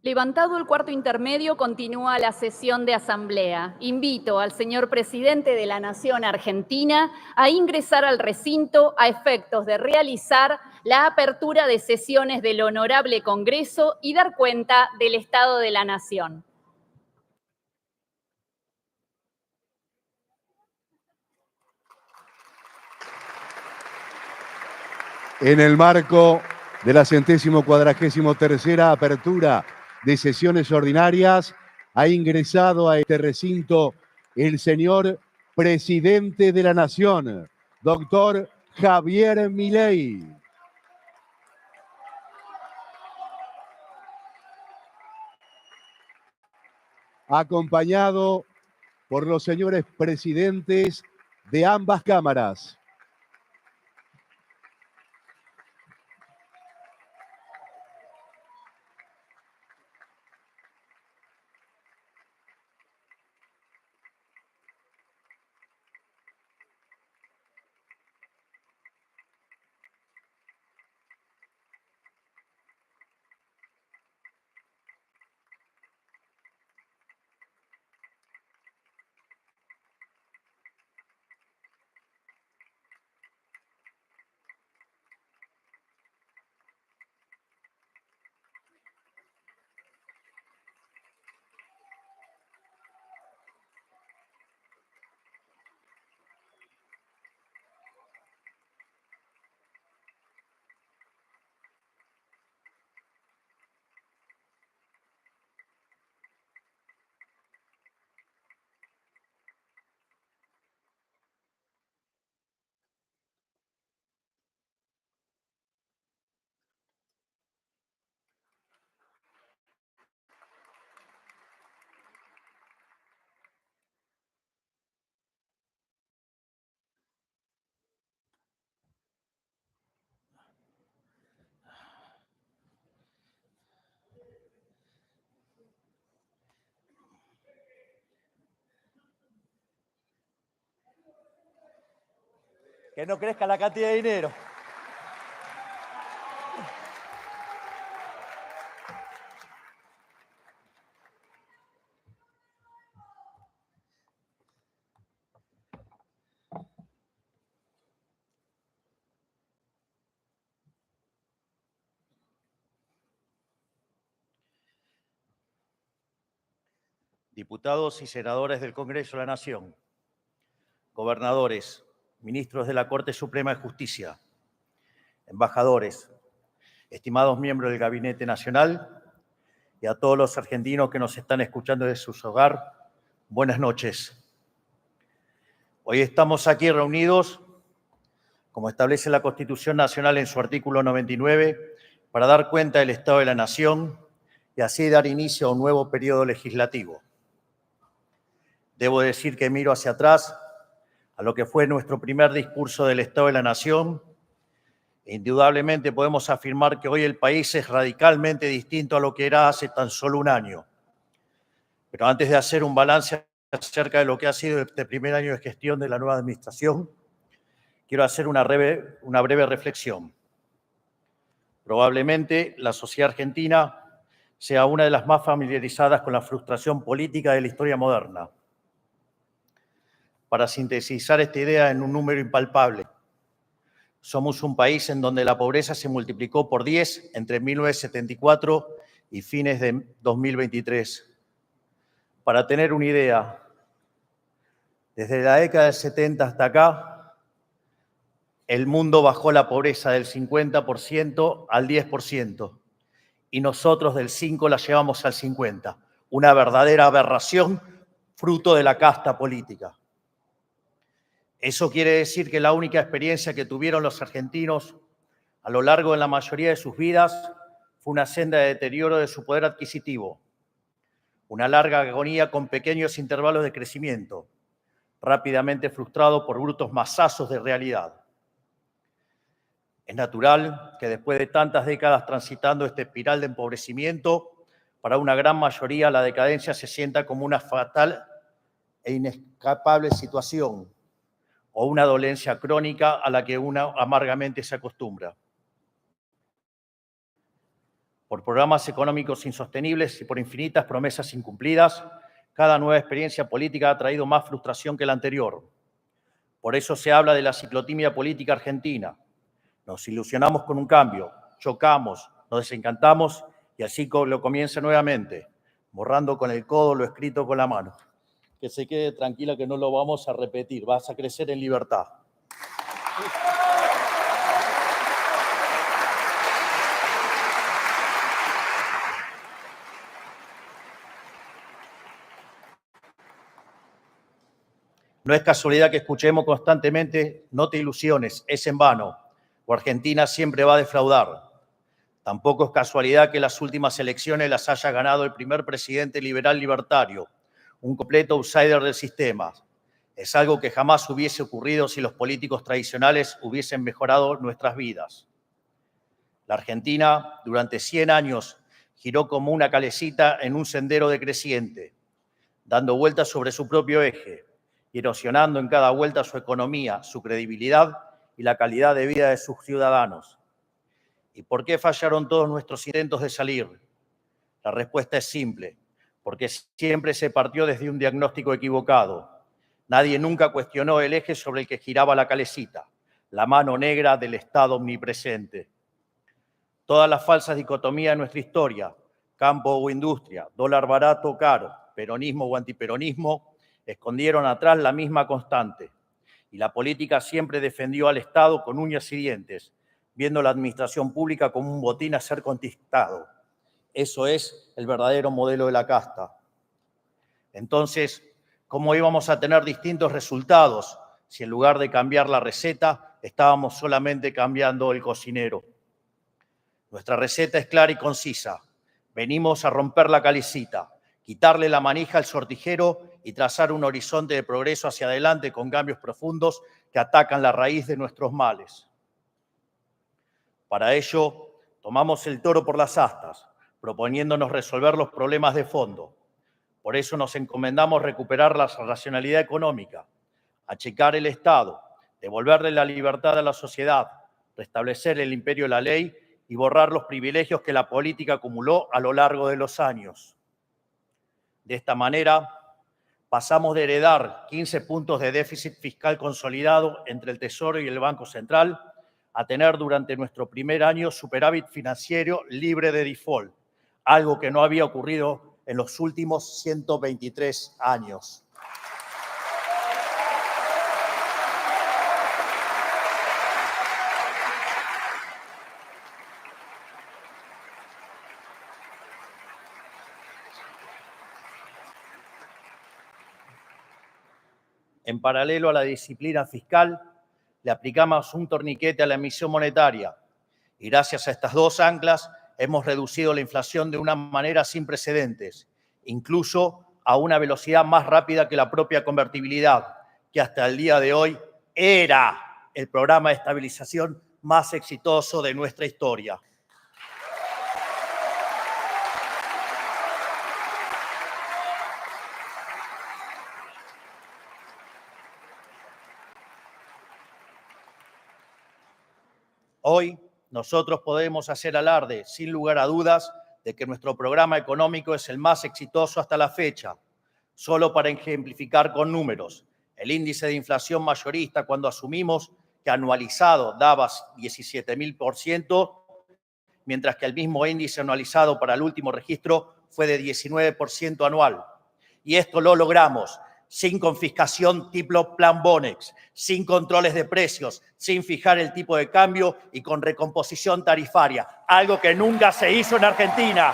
Levantado el cuarto intermedio, continúa la sesión de asamblea. Invito al señor presidente de la Nación Argentina a ingresar al recinto a efectos de realizar la apertura de sesiones del Honorable Congreso y dar cuenta del Estado de la Nación. En el marco de la 143ª apertura de sesiones ordinarias, ha ingresado a este recinto el señor presidente de la Nación, doctor Javier Milei. Acompañado por los señores presidentes de ambas cámaras. Que no crezca la cantidad de dinero. Diputados y senadores del Congreso de la Nación, gobernadores, ministros de la Corte Suprema de Justicia, embajadores, estimados miembros del Gabinete Nacional y a todos los argentinos que nos están escuchando desde sus hogares, buenas noches. Hoy estamos aquí reunidos, como establece la Constitución Nacional en su artículo 99, para dar cuenta del Estado de la Nación y así dar inicio a un nuevo periodo legislativo. Debo decir que miro hacia atrás a lo que fue nuestro primer discurso del Estado de la Nación. Indudablemente podemos afirmar que hoy el país es radicalmente distinto a lo que era hace tan solo un año. Pero antes de hacer un balance acerca de lo que ha sido este primer año de gestión de la nueva administración, quiero hacer una breve reflexión. Probablemente la sociedad argentina sea una de las más familiarizadas con la frustración política de la historia moderna. Para sintetizar esta idea en un número impalpable, somos un país en donde la pobreza se multiplicó por 10 entre 1974 y fines de 2023. Para tener una idea, desde la década del 70 hasta acá, el mundo bajó la pobreza del 50% al 10%, y nosotros del 5% la llevamos al 50%. Una verdadera aberración fruto de la casta política. Eso quiere decir que la única experiencia que tuvieron los argentinos a lo largo de la mayoría de sus vidas fue una senda de deterioro de su poder adquisitivo, una larga agonía con pequeños intervalos de crecimiento, rápidamente frustrado por brutos masazos de realidad. Es natural que después de tantas décadas transitando esta espiral de empobrecimiento, para una gran mayoría la decadencia se sienta como una fatal e inescapable situación, o una dolencia crónica a la que uno amargamente se acostumbra. por programas económicos insostenibles y por infinitas promesas incumplidas, cada nueva experiencia política ha traído más frustración que la anterior. Por eso se habla de la ciclotimia política argentina. Nos ilusionamos con un cambio, chocamos, nos desencantamos y así lo comienza nuevamente, borrando con el codo lo escrito con la mano. Que se quede tranquila que no lo vamos a repetir, vas a crecer en libertad. No es casualidad que escuchemos constantemente, no te ilusiones, es en vano, o Argentina siempre va a defraudar. Tampoco es casualidad que las últimas elecciones las haya ganado el primer presidente liberal libertario, un completo outsider del sistema. Es algo que jamás hubiese ocurrido si los políticos tradicionales hubiesen mejorado nuestras vidas. La Argentina, durante 100 años, giró como una calecita en un sendero decreciente, dando vueltas sobre su propio eje, y erosionando en cada vuelta su economía, su credibilidad y la calidad de vida de sus ciudadanos. ¿Y por qué fallaron todos nuestros intentos de salir? La respuesta es simple, porque siempre se partió desde un diagnóstico equivocado. Nadie nunca cuestionó el eje sobre el que giraba la calecita, la mano negra del Estado omnipresente. Todas las falsas dicotomías de nuestra historia, campo o industria, dólar barato o caro, peronismo o antiperonismo, escondieron atrás la misma constante. Y la política siempre defendió al Estado con uñas y dientes, viendo la administración pública como un botín a ser conquistado. Eso es el verdadero modelo de la casta. Entonces, ¿cómo íbamos a tener distintos resultados si en lugar de cambiar la receta, estábamos solamente cambiando el cocinero? Nuestra receta es clara y concisa. Venimos a romper la calecita, quitarle la manija al sortijero y trazar un horizonte de progreso hacia adelante con cambios profundos que atacan la raíz de nuestros males. Para ello, tomamos el toro por las astas, proponiéndonos resolver los problemas de fondo. Por eso nos encomendamos recuperar la racionalidad económica, achicar el Estado, devolverle la libertad a la sociedad, restablecer el imperio de la ley y borrar los privilegios que la política acumuló a lo largo de los años. De esta manera, pasamos de heredar 15 puntos de déficit fiscal consolidado entre el Tesoro y el Banco Central a tener durante nuestro primer año superávit financiero libre de default, algo que no había ocurrido en los últimos 123 años. En paralelo a la disciplina fiscal, le aplicamos un torniquete a la emisión monetaria y gracias a estas dos anclas hemos reducido la inflación de una manera sin precedentes, incluso a una velocidad más rápida que la propia convertibilidad, que hasta el día de hoy era el programa de estabilización más exitoso de nuestra historia. Hoy nosotros podemos hacer alarde, sin lugar a dudas, de que nuestro programa económico es el más exitoso hasta la fecha. Solo para ejemplificar con números, el índice de inflación mayorista cuando asumimos que anualizado daba 17.000%, mientras que el mismo índice anualizado para el último registro fue de 19% anual. Y esto lo logramos sin confiscación tipo Plan Bonex, sin controles de precios, sin fijar el tipo de cambio y con recomposición tarifaria, algo que nunca se hizo en Argentina.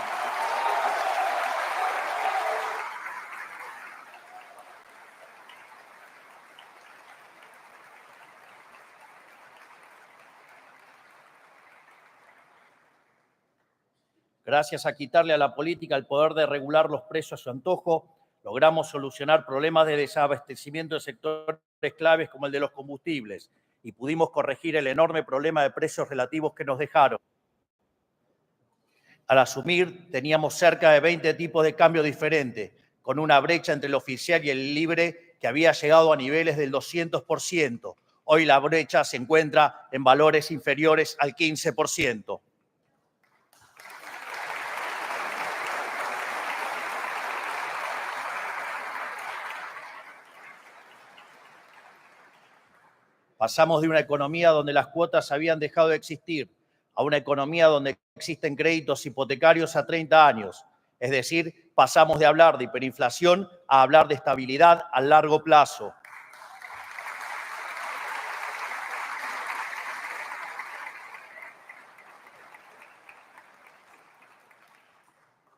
Gracias a quitarle a la política el poder de regular los precios a su antojo, logramos solucionar problemas de desabastecimiento de sectores claves como el de los combustibles y pudimos corregir el enorme problema de precios relativos que nos dejaron. Al asumir, teníamos cerca de 20 tipos de cambio diferentes, con una brecha entre el oficial y el libre que había llegado a niveles del 200%. Hoy la brecha se encuentra en valores inferiores al 15%. Pasamos de una economía donde las cuotas habían dejado de existir a una economía donde existen créditos hipotecarios a 30 años. Es decir, pasamos de hablar de hiperinflación a hablar de estabilidad a largo plazo.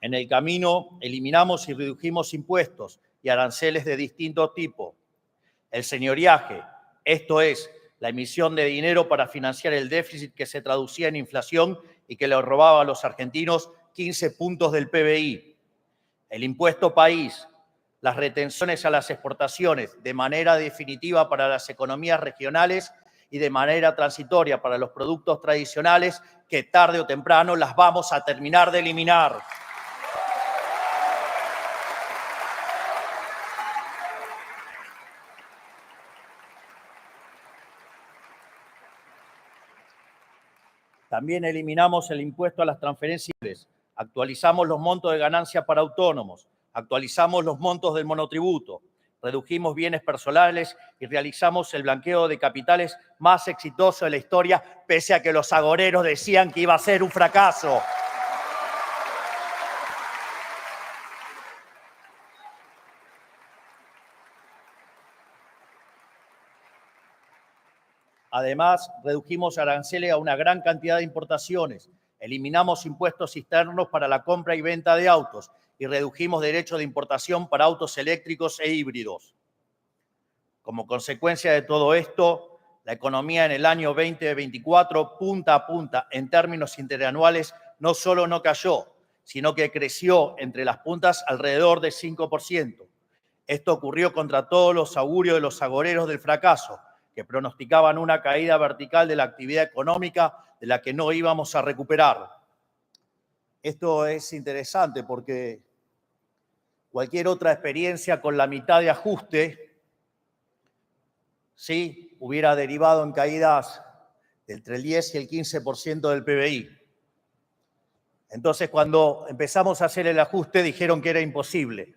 En el camino eliminamos y redujimos impuestos y aranceles de distinto tipo. El señoriaje, esto es, la emisión de dinero para financiar el déficit que se traducía en inflación y que le robaba a los argentinos 15 puntos del PBI. El impuesto país, las retenciones a las exportaciones de manera definitiva para las economías regionales y de manera transitoria para los productos tradicionales que tarde o temprano las vamos a terminar de eliminar. También eliminamos el impuesto a las transferencias, actualizamos los montos de ganancia para autónomos, actualizamos los montos del monotributo, redujimos bienes personales y realizamos el blanqueo de capitales más exitoso de la historia, pese a que los agoreros decían que iba a ser un fracaso. Además, redujimos aranceles a una gran cantidad de importaciones, eliminamos impuestos externos para la compra y venta de autos y redujimos derechos de importación para autos eléctricos e híbridos. Como consecuencia de todo esto, la economía en el año 2024, punta a punta, en términos interanuales, no solo no cayó, sino que creció entre las puntas alrededor de 5%. Esto ocurrió contra todos los augurios de los agoreros del fracaso, que pronosticaban una caída vertical de la actividad económica de la que no íbamos a recuperar. Esto es interesante porque cualquier otra experiencia con la mitad de ajuste, sí, hubiera derivado en caídas entre el 10 y el 15% del PBI. Entonces, cuando empezamos a hacer el ajuste, dijeron que era imposible,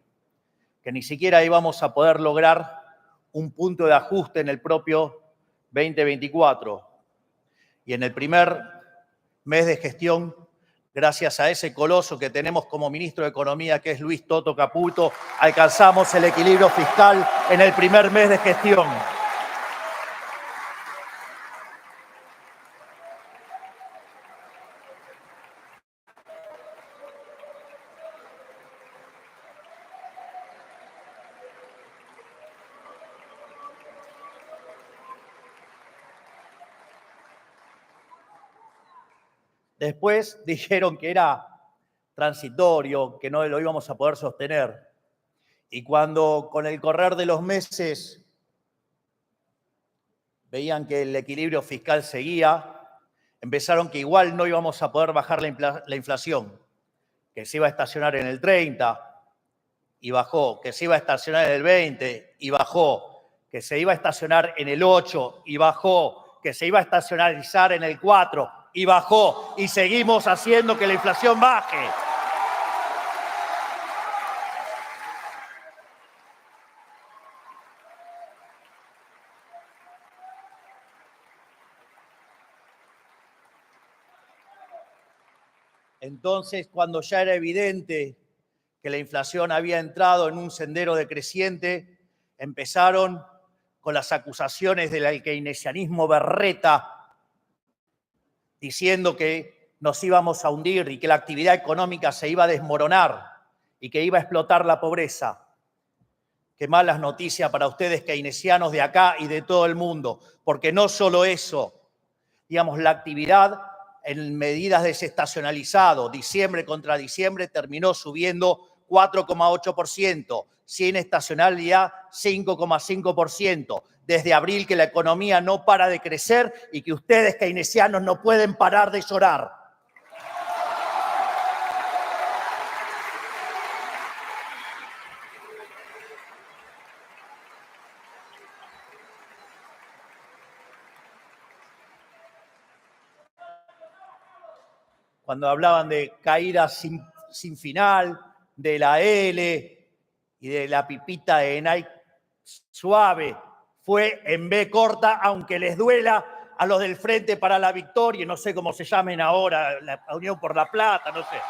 que ni siquiera íbamos a poder lograr un punto de ajuste en el propio 2024. Y en el primer mes de gestión, gracias a ese coloso que tenemos como ministro de Economía, que es Luis Toto Caputo, alcanzamos el equilibrio fiscal en el primer mes de gestión. Después dijeron que era transitorio, que no lo íbamos a poder sostener. Y cuando con el correr de los meses veían que el equilibrio fiscal seguía, empezaron que igual no íbamos a poder bajar la inflación, que se iba a estacionar en el 30 y bajó, que se iba a estacionar en el 20 y bajó, que se iba a estacionar en el 8 y bajó, que se iba a estacionalizar en el 4 y bajó, y seguimos haciendo que la inflación baje. Entonces, cuando ya era evidente que la inflación había entrado en un sendero decreciente, empezaron con las acusaciones del keynesianismo berreta, diciendo que nos íbamos a hundir y que la actividad económica se iba a desmoronar y que iba a explotar la pobreza. Qué malas noticias para ustedes keynesianos de acá y de todo el mundo, porque no solo eso, digamos, la actividad en medidas desestacionalizado, diciembre contra diciembre, terminó subiendo 4,8%, sin estacionalidad 5,5%. Desde abril que la economía no para de crecer y que ustedes keynesianos no pueden parar de llorar. Cuando hablaban de caídas sin final, de la L y de la pipita de Nike suave, fue en B corta, aunque les duela a los del Frente para la Victoria, no sé cómo se llamen ahora, la Unión por la Plata, no sé.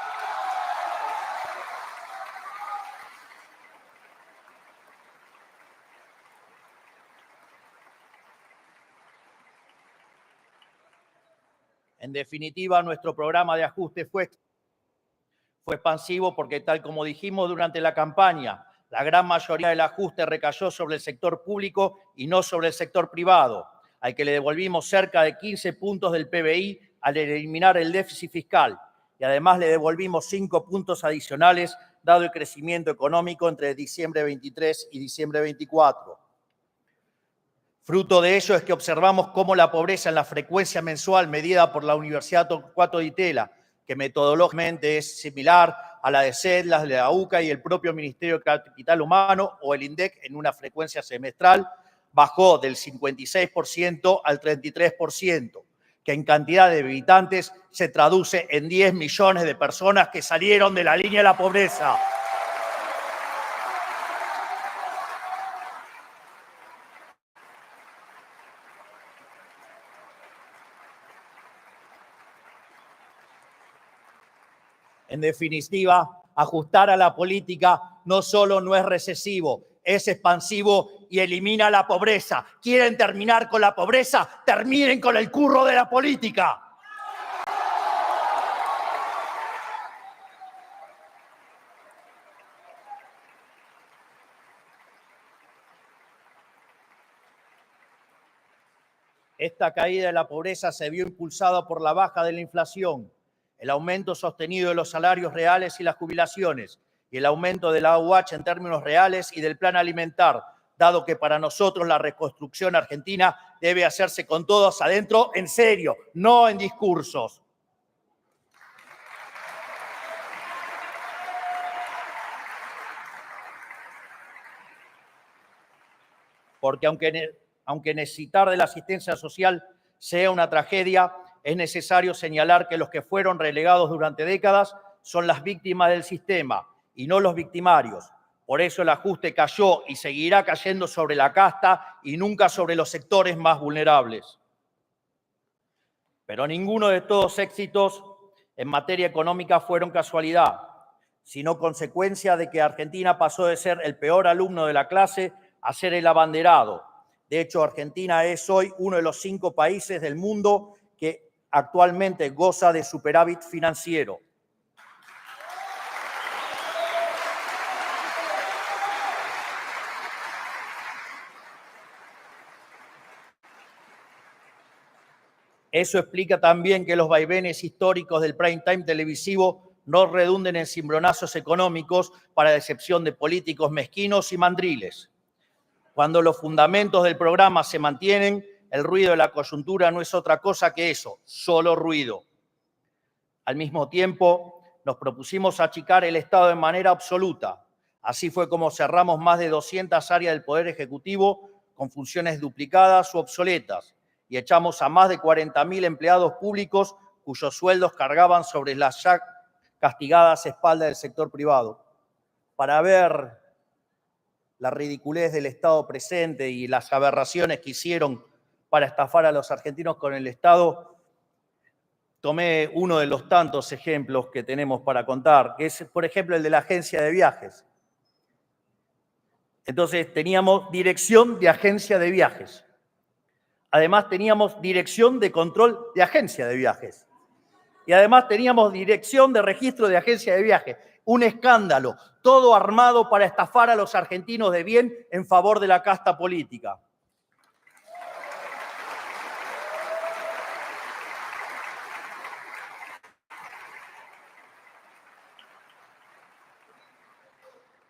En definitiva, nuestro programa de ajuste fue expansivo porque, tal como dijimos durante la campaña, la gran mayoría del ajuste recayó sobre el sector público y no sobre el sector privado, al que le devolvimos cerca de 15 puntos del PBI al eliminar el déficit fiscal. Y además le devolvimos 5 puntos adicionales, dado el crecimiento económico entre diciembre 23 y diciembre 24. Fruto de ello es que observamos cómo la pobreza en la frecuencia mensual medida por la Universidad Torcuato Di Tella, que metodológicamente es similar a la de CEDLAS, de la UCA y el propio Ministerio de Capital Humano o el INDEC en una frecuencia semestral, bajó del 56% al 33%, que en cantidad de habitantes se traduce en 10 millones de personas que salieron de la línea de la pobreza. En definitiva, ajustar a la política no solo no es recesivo, es expansivo y elimina la pobreza. ¿Quieren terminar con la pobreza? ¡Terminen con el curro de la política! Esta caída de la pobreza se vio impulsada por la baja de la inflación, el aumento sostenido de los salarios reales y las jubilaciones, y el aumento de la AUH en términos reales y del plan alimentar, dado que para nosotros la reconstrucción argentina debe hacerse con todos adentro, en serio, no en discursos. Porque aunque necesitar de la asistencia social sea una tragedia, es necesario señalar que los que fueron relegados durante décadas son las víctimas del sistema y no los victimarios. Por eso el ajuste cayó y seguirá cayendo sobre la casta y nunca sobre los sectores más vulnerables. Pero ninguno de estos éxitos en materia económica fueron casualidad, sino consecuencia de que Argentina pasó de ser el peor alumno de la clase a ser el abanderado. De hecho, Argentina es hoy uno de los 5 países del mundo que actualmente goza de superávit financiero. Eso explica también que los vaivenes históricos del prime time televisivo no redunden en cimbronazos económicos para decepción de políticos mezquinos y mandriles. Cuando los fundamentos del programa se mantienen, el ruido de la coyuntura no es otra cosa que eso, solo ruido. Al mismo tiempo, nos propusimos achicar el Estado de manera absoluta. Así fue como cerramos más de 200 áreas del Poder Ejecutivo con funciones duplicadas u obsoletas y echamos a más de 40.000 empleados públicos cuyos sueldos cargaban sobre las ya castigadas espaldas del sector privado. Para ver la ridiculez del Estado presente y las aberraciones que hicieron para estafar a los argentinos con el Estado, tomé uno de los tantos ejemplos que tenemos para contar, que es, por ejemplo, el de la agencia de viajes. Entonces, teníamos dirección de agencia de viajes. Además, teníamos dirección de control de agencia de viajes. Y además teníamos dirección de registro de agencia de viajes. Un escándalo, todo armado para estafar a los argentinos de bien en favor de la casta política.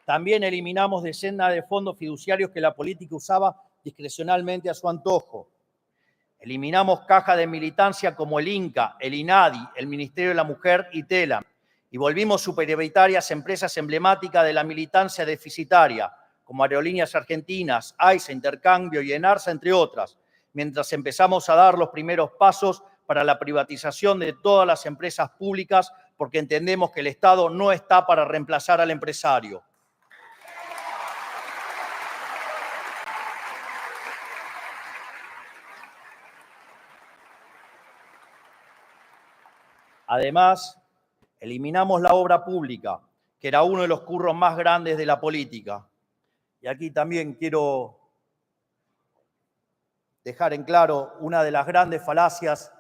También eliminamos decenas de fondos fiduciarios que la política usaba discrecionalmente a su antojo. Eliminamos cajas de militancia como el INCA, el INADI, el Ministerio de la Mujer y TELAM. Y volvimos superioritarias empresas emblemáticas de la militancia deficitaria, como Aerolíneas Argentinas, AISA, Intercambio y ENARSA, entre otras, mientras empezamos a dar los primeros pasos para la privatización de todas las empresas públicas, porque entendemos que el Estado no está para reemplazar al empresario. Además, eliminamos la obra pública, que era uno de los curros más grandes de la política. Y aquí también quiero dejar en claro una de las grandes falacias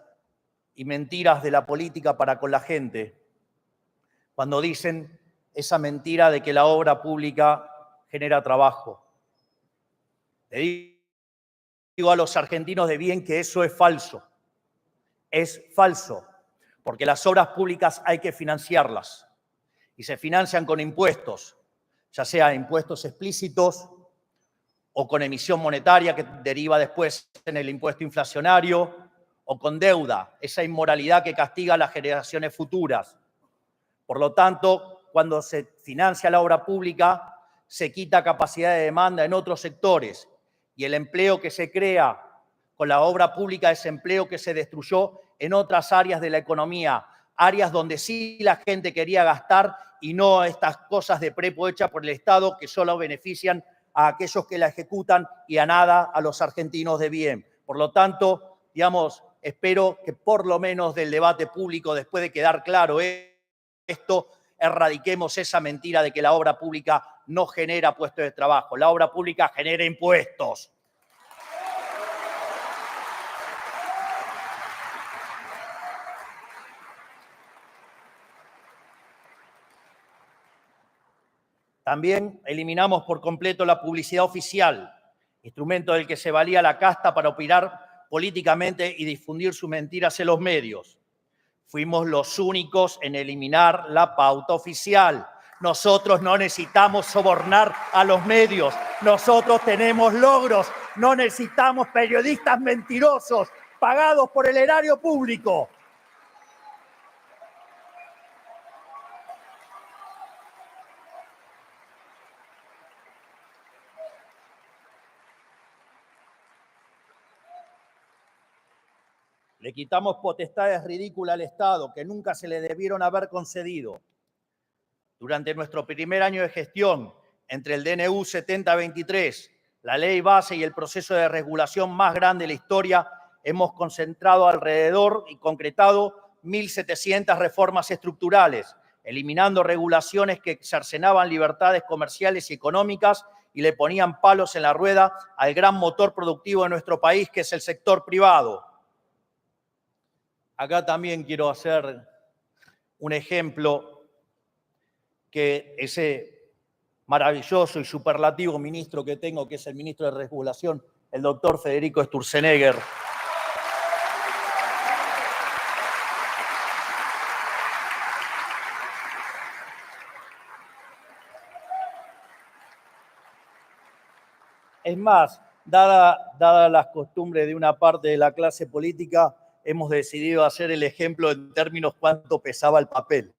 y mentiras de la política para con la gente, cuando dicen esa mentira de que la obra pública genera trabajo. Le digo a los argentinos de bien que eso es falso. Es falso, porque las obras públicas hay que financiarlas y se financian con impuestos, ya sea impuestos explícitos o con emisión monetaria que deriva después en el impuesto inflacionario, o con deuda, esa inmoralidad que castiga a las generaciones futuras. Por lo tanto, cuando se financia la obra pública, se quita capacidad de demanda en otros sectores y el empleo que se crea con la obra pública es empleo que se destruyó en otras áreas de la economía, áreas donde sí la gente quería gastar y no estas cosas de prepo hechas por el Estado que solo benefician a aquellos que la ejecutan y a nada a los argentinos de bien. Por lo tanto, digamos, espero que por lo menos del debate público, después de quedar claro esto, erradiquemos esa mentira de que la obra pública no genera puestos de trabajo. La obra pública genera impuestos. También eliminamos por completo la publicidad oficial, instrumento del que se valía la casta para opinar políticamente y difundir sus mentiras en los medios. Fuimos los únicos en eliminar la pauta oficial. Nosotros no necesitamos sobornar a los medios. Nosotros tenemos logros. No necesitamos periodistas mentirosos pagados por el erario público. Le quitamos potestades ridículas al Estado que nunca se le debieron haber concedido. Durante nuestro primer año de gestión, entre el DNU 7023, la ley base y el proceso de regulación más grande de la historia, hemos concentrado alrededor y concretado 1.700 reformas estructurales, eliminando regulaciones que cercenaban libertades comerciales y económicas y le ponían palos en la rueda al gran motor productivo de nuestro país, que es el sector privado. Acá también quiero hacer un ejemplo que ese maravilloso y superlativo ministro que tengo, que es el ministro de Regulación, el doctor Federico Sturzenegger, es más, dada las costumbres de una parte de la clase política, hemos decidido hacer el ejemplo en términos cuánto pesaba el papel.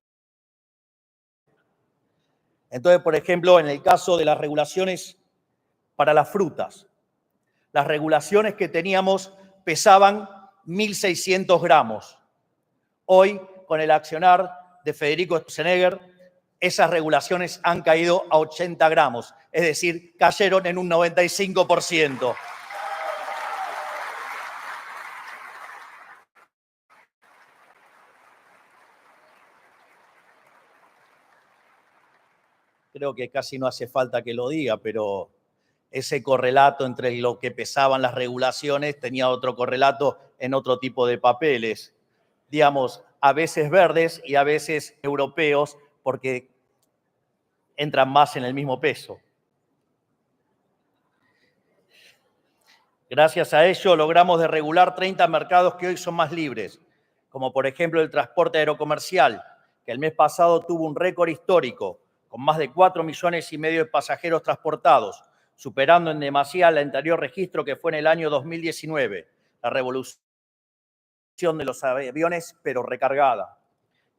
Entonces, por ejemplo, en el caso de las regulaciones para las frutas, las regulaciones que teníamos pesaban 1.600 gramos. Hoy, con el accionar de Federico Sturzenegger, esas regulaciones han caído a 80 gramos, es decir, cayeron en un 95%. Creo que casi no hace falta que lo diga, pero ese correlato entre lo que pesaban las regulaciones tenía otro correlato en otro tipo de papeles, digamos, a veces verdes y a veces europeos, porque entran más en el mismo peso. Gracias a ello logramos desregular 30 mercados que hoy son más libres, como por ejemplo el transporte aerocomercial, que el mes pasado tuvo un récord histórico, con más de 4,5 millones de pasajeros transportados, superando en demasía el anterior registro que fue en el año 2019, la revolución de los aviones, pero recargada.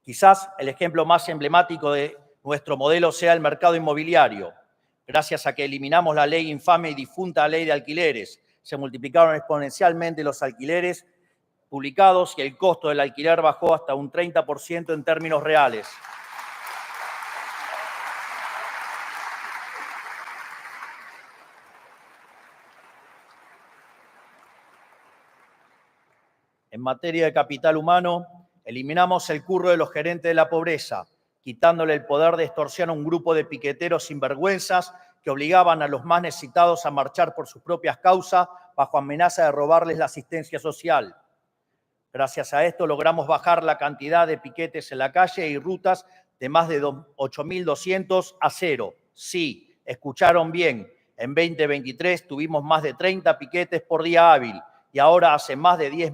Quizás el ejemplo más emblemático de nuestro modelo sea el mercado inmobiliario. Gracias a que eliminamos la ley infame y difunta ley de alquileres, se multiplicaron exponencialmente los alquileres publicados y el costo del alquiler bajó hasta un 30% en términos reales. En materia de capital humano, Eliminamos el curro de los gerentes de la pobreza, quitándole el poder de extorsión a un grupo de piqueteros sinvergüenzas que obligaban a los más necesitados a marchar por sus propias causas bajo amenaza de robarles la asistencia social. Gracias a esto logramos bajar la cantidad de piquetes en la calle y rutas de más de 8.200 a 0. Sí, escucharon bien, en 2023 tuvimos más de 30 piquetes por día hábil y ahora hace más de 10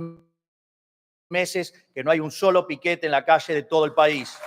meses que no hay un solo piquete en la calle de todo el país.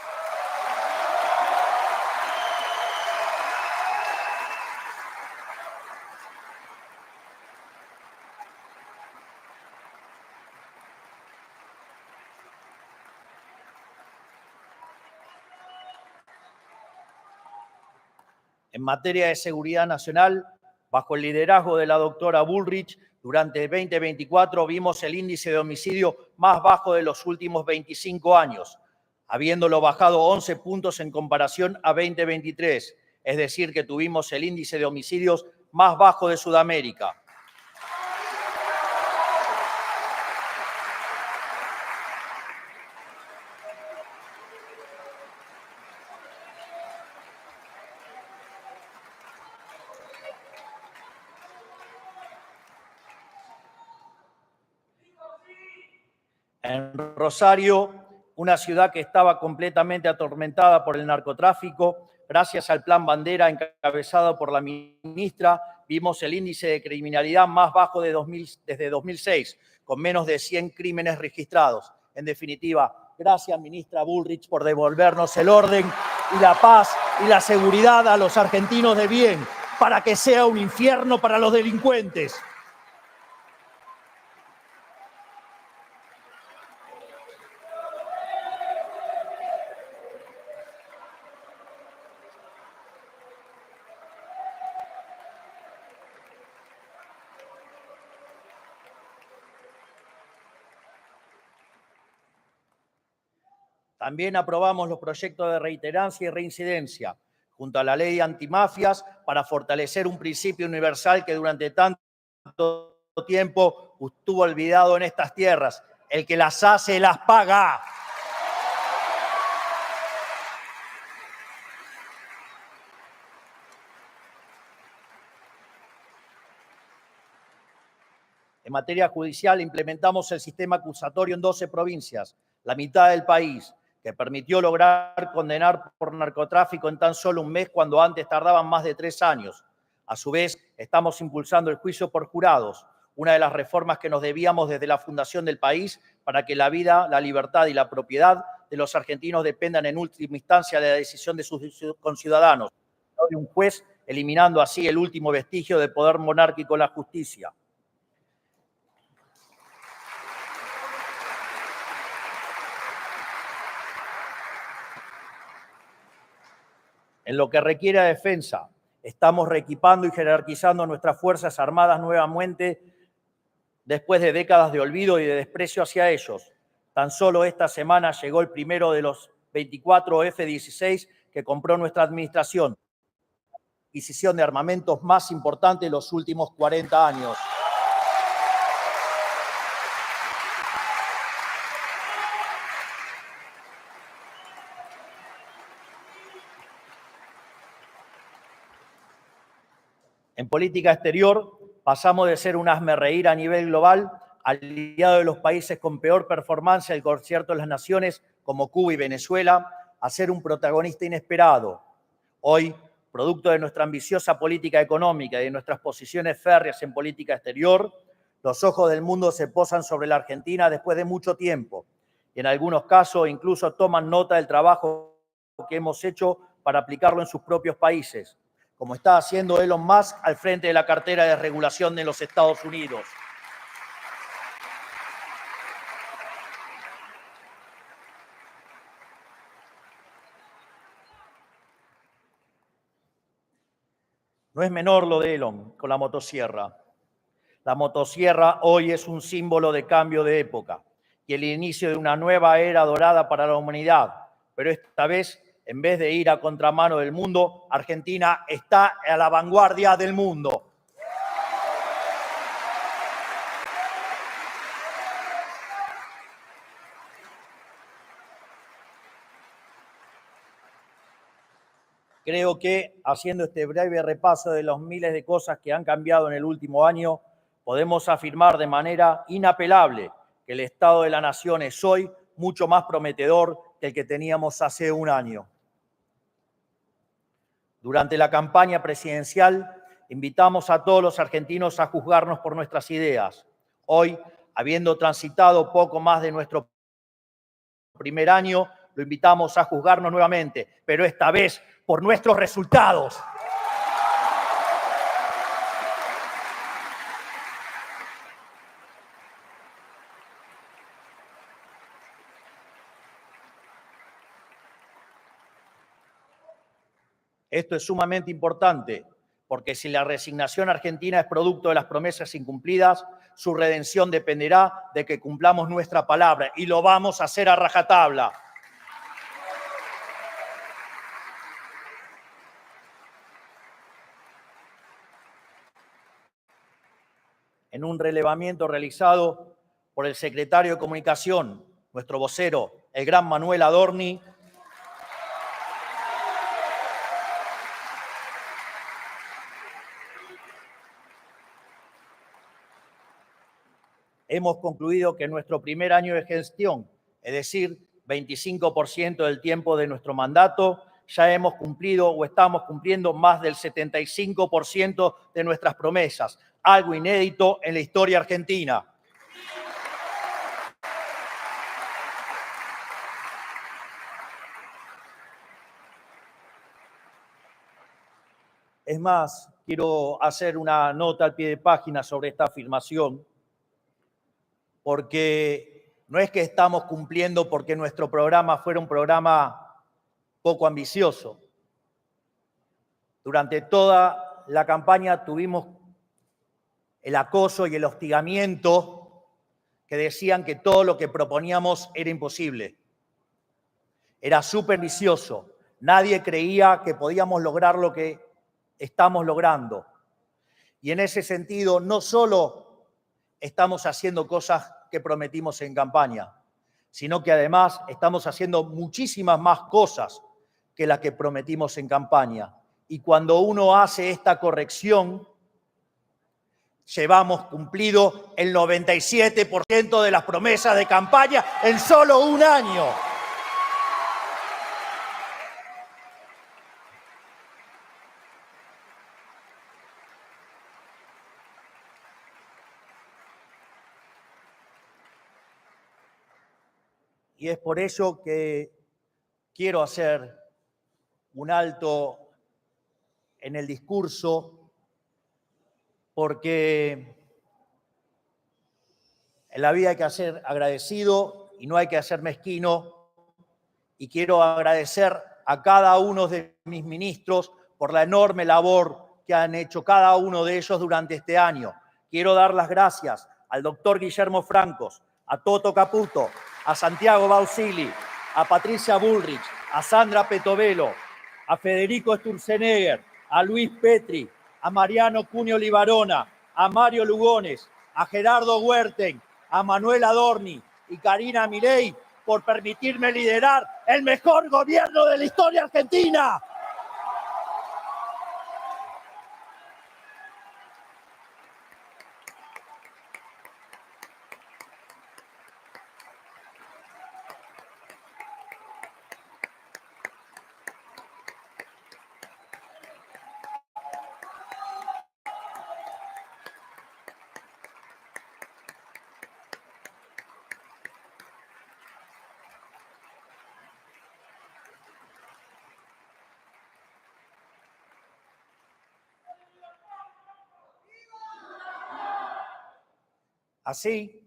En materia de seguridad nacional, bajo el liderazgo de la doctora Bullrich, durante 2024 vimos el índice de homicidio más bajo de los últimos 25 años, habiéndolo bajado 11 puntos en comparación a 2023, es decir, que tuvimos el índice de homicidios más bajo de Sudamérica. En Rosario, una ciudad que estaba completamente atormentada por el narcotráfico, gracias al Plan Bandera encabezado por la ministra, vimos el índice de criminalidad más bajo desde 2006, con menos de 100 crímenes registrados. En definitiva, gracias, ministra Bullrich, por devolvernos el orden y la paz y la seguridad a los argentinos de bien, para que sea un infierno para los delincuentes. También aprobamos los proyectos de reiterancia y reincidencia, junto a la ley antimafias, para fortalecer un principio universal que durante tanto tiempo estuvo olvidado en estas tierras. El que las hace, las paga. En materia judicial, implementamos el sistema acusatorio en 12 provincias, la mitad del país, que permitió lograr condenar por narcotráfico en tan solo un mes cuando antes tardaban más de 3 años. A su vez, estamos impulsando el juicio por jurados, una de las reformas que nos debíamos desde la fundación del país para que la vida, la libertad y la propiedad de los argentinos dependan en última instancia de la decisión de sus conciudadanos, no de un juez, eliminando así el último vestigio de poder monárquico en la justicia. En lo que requiere a defensa, estamos reequipando y jerarquizando nuestras Fuerzas Armadas nuevamente después de décadas de olvido y de desprecio hacia ellos. Tan solo esta semana llegó el primero de los 24 F-16 que compró nuestra administración, la adquisición de armamentos más importante de los últimos 40 años. En política exterior, pasamos de ser un hazmerreír a nivel global, aliado de los países con peor performance del concierto de las naciones, como Cuba y Venezuela, a ser un protagonista inesperado. Hoy, producto de nuestra ambiciosa política económica y de nuestras posiciones férreas en política exterior, los ojos del mundo se posan sobre la Argentina después de mucho tiempo, y en algunos casos incluso toman nota del trabajo que hemos hecho para aplicarlo en sus propios países, como está haciendo Elon Musk al frente de la cartera de regulación de los Estados Unidos. No es menor lo de Elon con la motosierra. La motosierra hoy es un símbolo de cambio de época y el inicio de una nueva era dorada para la humanidad. Pero esta vez, en vez de ir a contramano del mundo, Argentina está a la vanguardia del mundo. Creo que, haciendo este breve repaso de los miles de cosas que han cambiado en el último año, podemos afirmar de manera inapelable que el Estado de la Nación es hoy mucho más prometedor que el que teníamos hace un año. Durante la campaña presidencial, invitamos a todos los argentinos a juzgarnos por nuestras ideas. Hoy, habiendo transitado poco más de nuestro primer año, lo invitamos a juzgarnos nuevamente, pero esta vez por nuestros resultados. Esto es sumamente importante, porque si la resignación argentina es producto de las promesas incumplidas, su redención dependerá de que cumplamos nuestra palabra, y lo vamos a hacer a rajatabla. En un relevamiento realizado por el secretario de Comunicación, nuestro vocero, el gran Manuel Adorni, hemos concluido que en nuestro primer año de gestión, es decir, 25% del tiempo de nuestro mandato, ya hemos cumplido o estamos cumpliendo más del 75% de nuestras promesas, algo inédito en la historia argentina. Es más, quiero hacer una nota al pie de página sobre esta afirmación, porque no es que estamos cumpliendo porque nuestro programa fuera un programa poco ambicioso. Durante toda la campaña tuvimos el acoso y el hostigamiento que decían que todo lo que proponíamos era imposible. Era súper ambicioso. Nadie creía que podíamos lograr lo que estamos logrando. Y en ese sentido, no solo estamos haciendo cosas que prometimos en campaña, sino que además estamos haciendo muchísimas más cosas que las que prometimos en campaña. Y cuando uno hace esta corrección, llevamos cumplido el 97% de las promesas de campaña en solo un año. Y es por eso que quiero hacer un alto en el discurso, porque en la vida hay que ser agradecido y no hay que ser mezquino. Y quiero agradecer a cada uno de mis ministros por la enorme labor que han hecho cada uno de ellos durante este año. Quiero dar las gracias al doctor Guillermo Francos, a Toto Caputo, a Santiago Bausili, a Patricia Bullrich, a Sandra Petovelo, a Federico Sturzenegger, a Luis Petri, a Mariano Cunio Libarona, a Mario Lugones, a Gerardo Huerten, a Manuel Adorni y Karina Milei por permitirme liderar el mejor gobierno de la historia argentina. Así,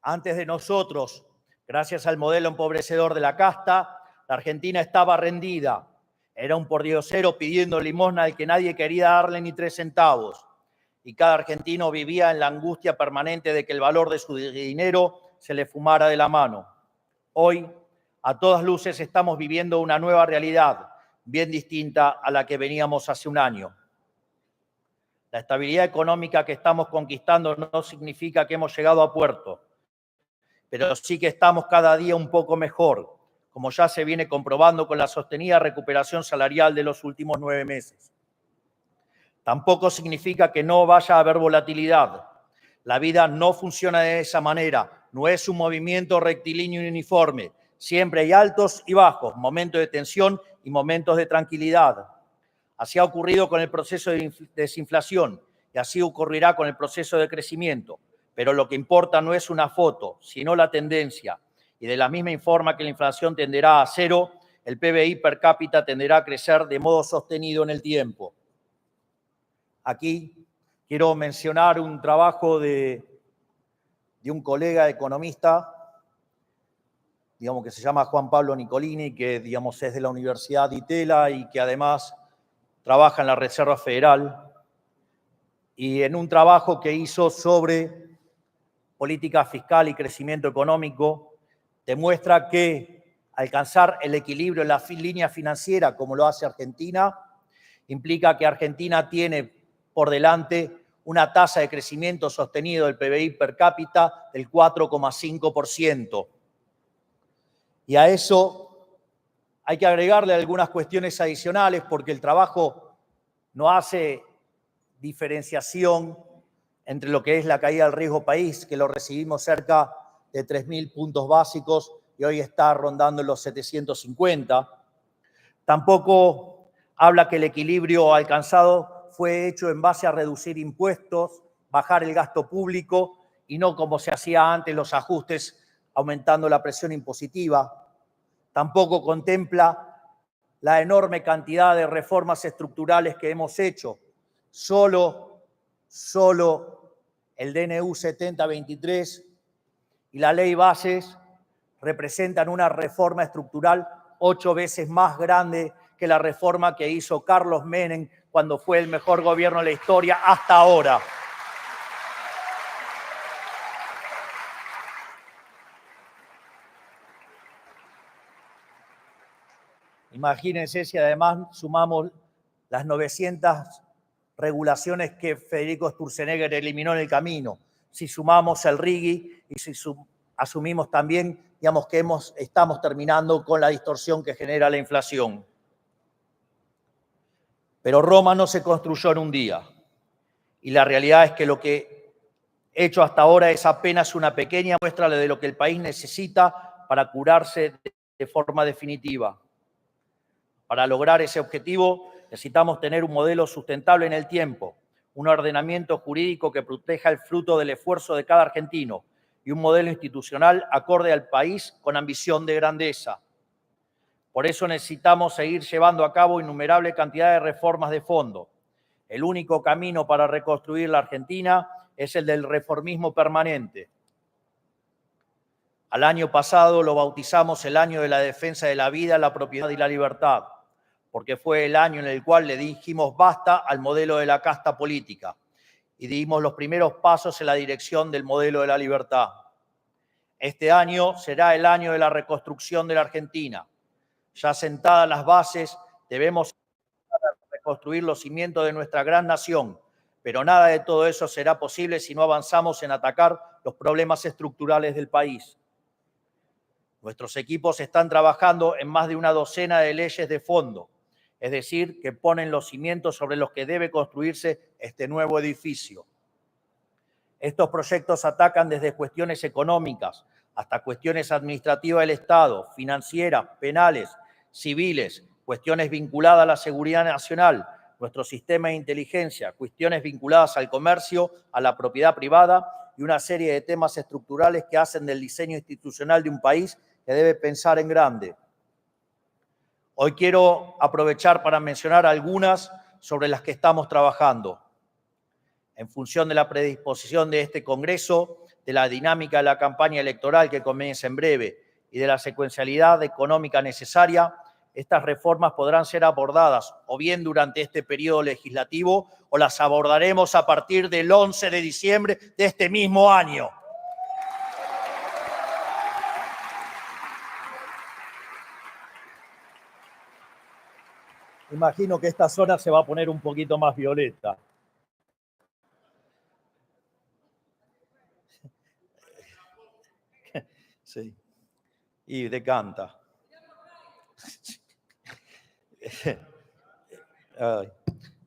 antes de nosotros, gracias al modelo empobrecedor de la casta, la Argentina estaba rendida. Era un pordiosero pidiendo limosna al que nadie quería darle ni 3 centavos. Y cada argentino vivía en la angustia permanente de que el valor de su dinero se le fumara de la mano. Hoy, a todas luces, estamos viviendo una nueva realidad, bien distinta a la que veníamos hace un año. La estabilidad económica que estamos conquistando no significa que hemos llegado a puerto, pero sí que estamos cada día un poco mejor, como ya se viene comprobando con la sostenida recuperación salarial de los últimos 9 meses. Tampoco significa que no vaya a haber volatilidad. La vida no funciona de esa manera, no es un movimiento rectilíneo y uniforme. Siempre hay altos y bajos, momentos de tensión y momentos de tranquilidad. Así ha ocurrido con el proceso de desinflación y así ocurrirá con el proceso de crecimiento. Pero lo que importa no es una foto, sino la tendencia. Y de la misma forma que la inflación tenderá a cero, el PBI per cápita tenderá a crecer de modo sostenido en el tiempo. Aquí quiero mencionar un trabajo de un colega economista, que se llama Juan Pablo Nicolini, que es de la Universidad de Itela y que además trabaja en la Reserva Federal, y en un trabajo que hizo sobre política fiscal y crecimiento económico, demuestra que alcanzar el equilibrio en la línea financiera, como lo hace Argentina, implica que Argentina tiene por delante una tasa de crecimiento sostenido del PBI per cápita del 4,5%. Y a eso hay que agregarle algunas cuestiones adicionales porque el trabajo no hace diferenciación entre lo que es la caída del riesgo país, que lo recibimos cerca de 3.000 puntos básicos y hoy está rondando en los 750. Tampoco habla que el equilibrio alcanzado fue hecho en base a reducir impuestos, bajar el gasto público y no como se hacía antes los ajustes aumentando la presión impositiva. Tampoco contempla la enorme cantidad de reformas estructurales que hemos hecho. Solo el DNU 7023 y la ley Bases representan una reforma estructural 8 veces más grande que la reforma que hizo Carlos Menem cuando fue el mejor gobierno de la historia hasta ahora. Imagínense si además sumamos las 900 regulaciones que Federico Sturzenegger eliminó en el camino, si sumamos el RIGI y si asumimos también, que estamos terminando con la distorsión que genera la inflación. Pero Roma no se construyó en un día. Y la realidad es que lo que he hecho hasta ahora es apenas una pequeña muestra de lo que el país necesita para curarse de forma definitiva. Para lograr ese objetivo necesitamos tener un modelo sustentable en el tiempo, un ordenamiento jurídico que proteja el fruto del esfuerzo de cada argentino y un modelo institucional acorde al país con ambición de grandeza. Por eso necesitamos seguir llevando a cabo innumerable cantidad de reformas de fondo. El único camino para reconstruir la Argentina es el del reformismo permanente. Al año pasado lo bautizamos el año de la defensa de la vida, la propiedad y la libertad, porque fue el año en el cual le dijimos basta al modelo de la casta política y dimos los primeros pasos en la dirección del modelo de la libertad. Este año será el año de la reconstrucción de la Argentina. Ya sentadas las bases, debemos reconstruir los cimientos de nuestra gran nación, pero nada de todo eso será posible si no avanzamos en atacar los problemas estructurales del país. Nuestros equipos están trabajando en más de una docena de leyes de fondo, es decir, que ponen los cimientos sobre los que debe construirse este nuevo edificio. Estos proyectos atacan desde cuestiones económicas hasta cuestiones administrativas del Estado, financieras, penales, civiles, cuestiones vinculadas a la seguridad nacional, nuestro sistema de inteligencia, cuestiones vinculadas al comercio, a la propiedad privada y una serie de temas estructurales que hacen del diseño institucional de un país que debe pensar en grande. Hoy quiero aprovechar para mencionar algunas sobre las que estamos trabajando. En función de la predisposición de este Congreso, de la dinámica de la campaña electoral que comienza en breve y de la secuencialidad económica necesaria, estas reformas podrán ser abordadas o bien durante este periodo legislativo o las abordaremos a partir del 11 de diciembre de este mismo año. Imagino que esta zona se va a poner un poquito más violeta. Sí, y decanta.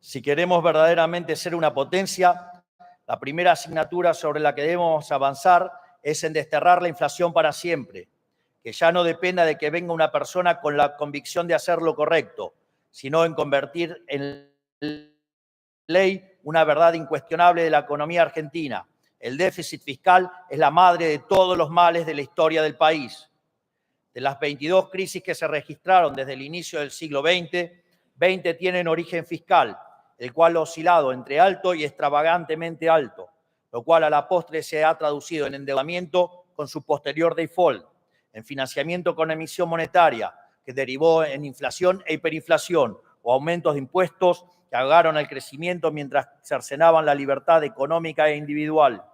Si queremos verdaderamente ser una potencia, la primera asignatura sobre la que debemos avanzar es en desterrar la inflación para siempre, que ya no dependa de que venga una persona con la convicción de hacer lo correcto, sino en convertir en ley una verdad incuestionable de la economía argentina. El déficit fiscal es la madre de todos los males de la historia del país. De las 22 crisis que se registraron desde el inicio del siglo XX, 20 tienen origen fiscal, el cual ha oscilado entre alto y extravagantemente alto, lo cual a la postre se ha traducido en endeudamiento con su posterior default, en financiamiento con emisión monetaria, que derivó en inflación e hiperinflación, o aumentos de impuestos que ahogaron el crecimiento mientras cercenaban la libertad económica e individual.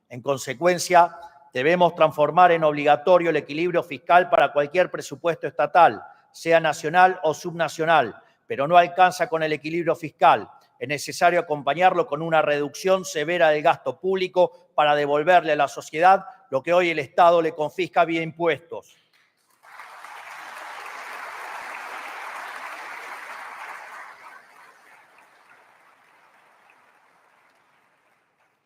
En consecuencia, debemos transformar en obligatorio el equilibrio fiscal para cualquier presupuesto estatal, sea nacional o subnacional, pero no alcanza con el equilibrio fiscal. Es necesario acompañarlo con una reducción severa del gasto público para devolverle a la sociedad lo que hoy el Estado le confisca vía impuestos.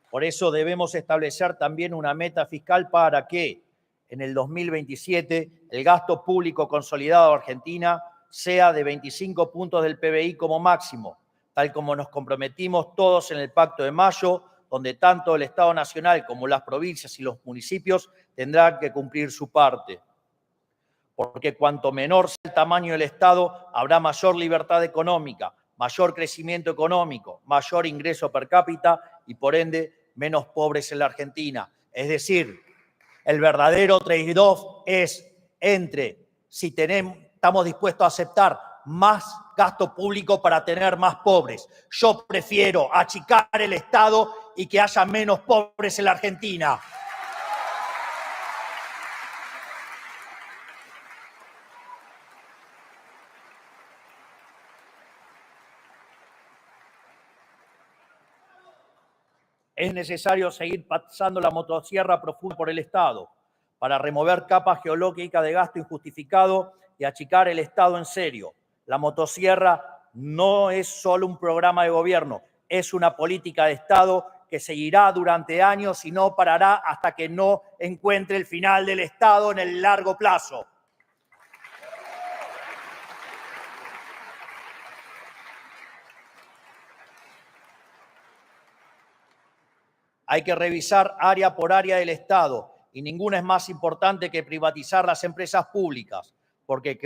Por eso debemos establecer también una meta fiscal para que en el 2027 el gasto público consolidado de Argentina sea de 25 puntos del PBI como máximo, tal como nos comprometimos todos en el Pacto de Mayo, donde tanto el Estado Nacional como las provincias y los municipios tendrán que cumplir su parte. Porque cuanto menor sea el tamaño del Estado, habrá mayor libertad económica, mayor crecimiento económico, mayor ingreso per cápita y, por ende, menos pobres en la Argentina. Es decir, el verdadero trade-off es entre si estamos dispuestos a aceptar más gasto público para tener más pobres. Yo prefiero achicar el Estado y que haya menos pobres en la Argentina. Es necesario seguir pasando la motosierra profunda por el Estado para remover capas geológicas de gasto injustificado y achicar el Estado en serio. La motosierra no es solo un programa de gobierno, es una política de Estado que seguirá durante años y no parará hasta que no encuentre el final del Estado en el largo plazo. Hay que revisar área por área del Estado y ninguna es más importante que privatizar las empresas públicas, porque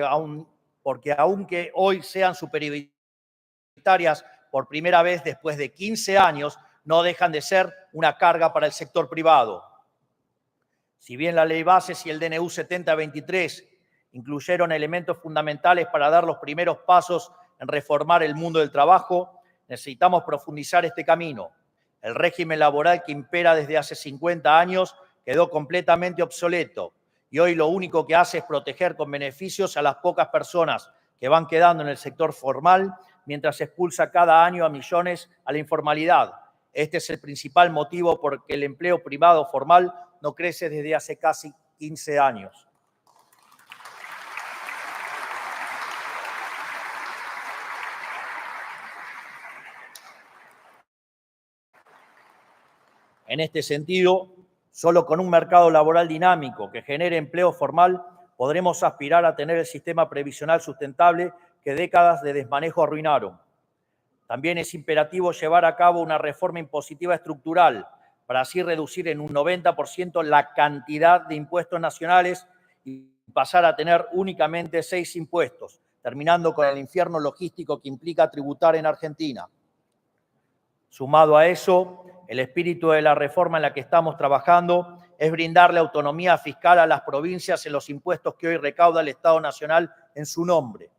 aunque hoy sean superprioritarias por primera vez después de 15 años, no dejan de ser una carga para el sector privado. Si bien la Ley Bases y el DNU 7023 incluyeron elementos fundamentales para dar los primeros pasos en reformar el mundo del trabajo, necesitamos profundizar este camino. El régimen laboral que impera desde hace 50 años quedó completamente obsoleto y hoy lo único que hace es proteger con beneficios a las pocas personas que van quedando en el sector formal mientras expulsa cada año a millones a la informalidad. Este es el principal motivo por el que el empleo privado formal no crece desde hace casi 15 años. En este sentido, solo con un mercado laboral dinámico que genere empleo formal podremos aspirar a tener el sistema previsional sustentable que décadas de desmanejo arruinaron. También es imperativo llevar a cabo una reforma impositiva estructural para así reducir en un 90% la cantidad de impuestos nacionales y pasar a tener únicamente 6 impuestos, terminando con el infierno logístico que implica tributar en Argentina. Sumado a eso, el espíritu de la reforma en la que estamos trabajando es brindarle autonomía fiscal a las provincias en los impuestos que hoy recauda el Estado Nacional en su nombre.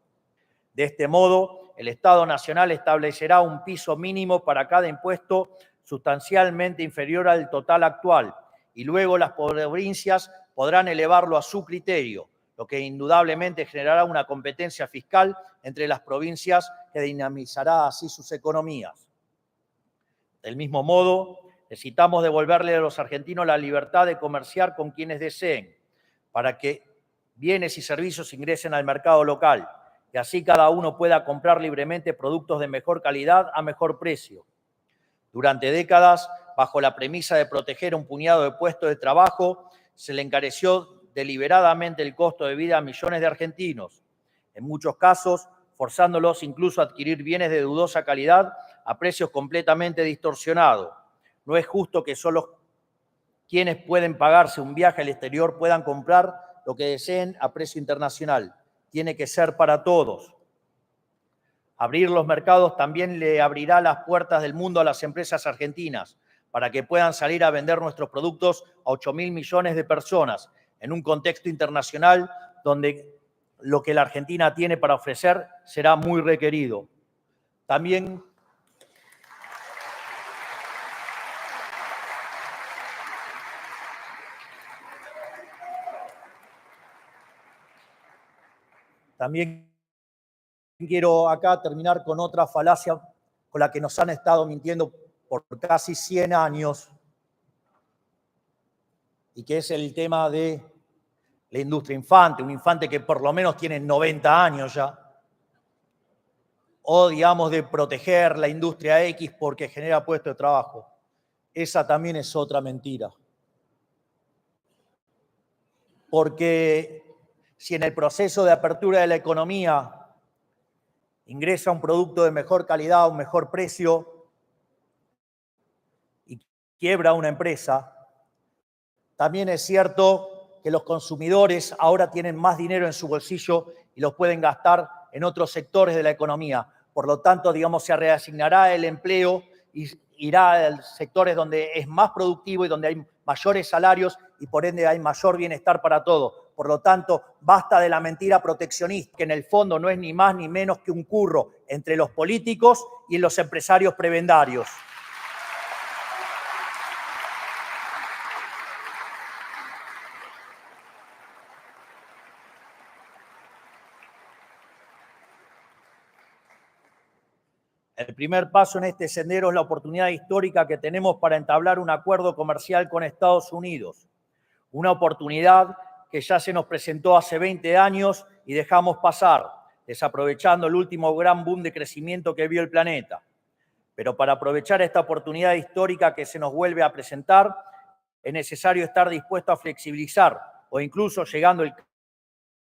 De este modo, el Estado Nacional establecerá un piso mínimo para cada impuesto sustancialmente inferior al total actual y luego las provincias podrán elevarlo a su criterio, lo que indudablemente generará una competencia fiscal entre las provincias que dinamizará así sus economías. Del mismo modo, necesitamos devolverle a los argentinos la libertad de comerciar con quienes deseen, para que bienes y servicios ingresen al mercado local y así cada uno pueda comprar libremente productos de mejor calidad a mejor precio. Durante décadas, bajo la premisa de proteger un puñado de puestos de trabajo, se le encareció deliberadamente el costo de vida a millones de argentinos, en muchos casos forzándolos incluso a adquirir bienes de dudosa calidad a precios completamente distorsionados. No es justo que solo quienes pueden pagarse un viaje al exterior puedan comprar lo que deseen a precio internacional. Tiene que ser para todos. Abrir los mercados también le abrirá las puertas del mundo a las empresas argentinas para que puedan salir a vender nuestros productos a 8.000 millones de personas en un contexto internacional donde lo que la Argentina tiene para ofrecer será muy requerido. También quiero acá terminar con otra falacia con la que nos han estado mintiendo por casi 100 años y que es el tema de la industria infante, un infante que por lo menos tiene 90 años ya, o digamos de proteger la industria X porque genera puestos de trabajo. Esa también es otra mentira. Porque si en el proceso de apertura de la economía ingresa un producto de mejor calidad a un mejor precio y quiebra una empresa, también es cierto que los consumidores ahora tienen más dinero en su bolsillo y los pueden gastar en otros sectores de la economía. Por lo tanto, digamos, se reasignará el empleo y irá a sectores donde es más productivo y donde hay mayores salarios y por ende hay mayor bienestar para todos. Por lo tanto, basta de la mentira proteccionista, que en el fondo no es ni más ni menos que un curro entre los políticos y los empresarios prebendarios. El primer paso en este sendero es la oportunidad histórica que tenemos para entablar un acuerdo comercial con Estados Unidos. Una oportunidad que ya se nos presentó hace 20 años y dejamos pasar, desaprovechando el último gran boom de crecimiento que vio el planeta. Pero para aprovechar esta oportunidad histórica que se nos vuelve a presentar, es necesario estar dispuesto a flexibilizar o incluso, llegando el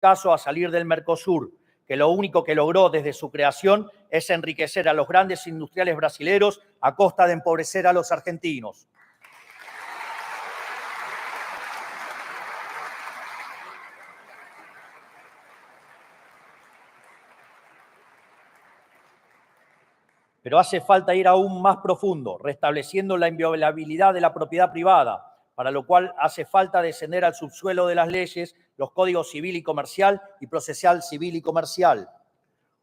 caso, a salir del Mercosur, que lo único que logró desde su creación es enriquecer a los grandes industriales brasileros a costa de empobrecer a los argentinos. Pero hace falta ir aún más profundo, restableciendo la inviolabilidad de la propiedad privada, para lo cual hace falta descender al subsuelo de las leyes, los códigos civil y comercial y procesal civil y comercial.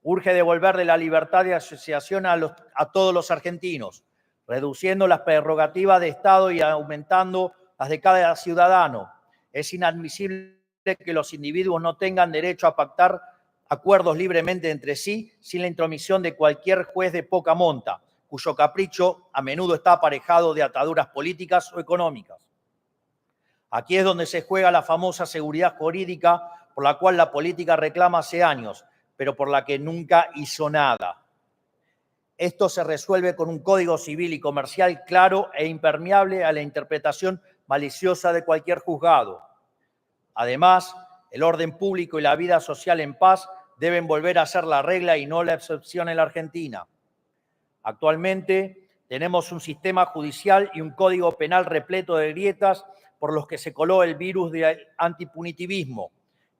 Urge devolverle la libertad de asociación a todos los argentinos, reduciendo las prerrogativas de Estado y aumentando las de cada ciudadano. Es inadmisible que los individuos no tengan derecho a pactar acuerdos libremente entre sí sin la intromisión de cualquier juez de poca monta, cuyo capricho a menudo está aparejado de ataduras políticas o económicas. Aquí es donde se juega la famosa seguridad jurídica por la cual la política reclama hace años, pero por la que nunca hizo nada. Esto se resuelve con un código civil y comercial claro e impermeable a la interpretación maliciosa de cualquier juzgado. Además, el orden público y la vida social en paz deben volver a ser la regla y no la excepción en la Argentina. Actualmente tenemos un sistema judicial y un código penal repleto de grietas por los que se coló el virus del antipunitivismo,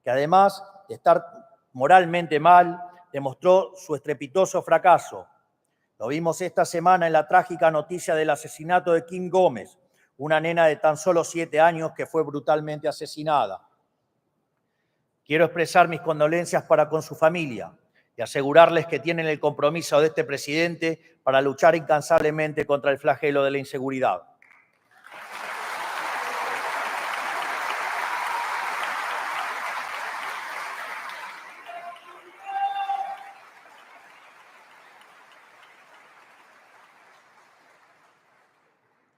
que además de estar moralmente mal, demostró su estrepitoso fracaso. Lo vimos esta semana en la trágica noticia del asesinato de Kim Gómez, una nena de tan solo 7 años que fue brutalmente asesinada. Quiero expresar mis condolencias para con su familia y asegurarles que tienen el compromiso de este presidente para luchar incansablemente contra el flagelo de la inseguridad.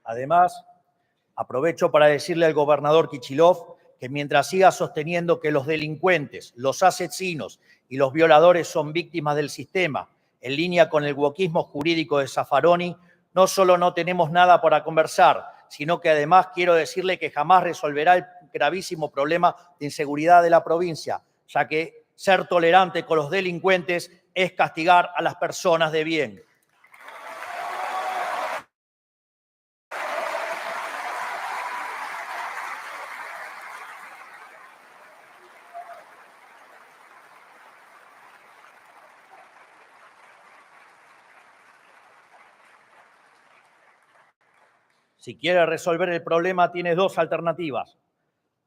Además, aprovecho para decirle al gobernador Kicillof que mientras siga sosteniendo que los delincuentes, los asesinos y los violadores son víctimas del sistema, en línea con el wokismo jurídico de Zaffaroni, no solo no tenemos nada para conversar, sino que además quiero decirle que jamás resolverá el gravísimo problema de inseguridad de la provincia, ya que ser tolerante con los delincuentes es castigar a las personas de bien. Si quiere resolver el problema, tiene dos alternativas: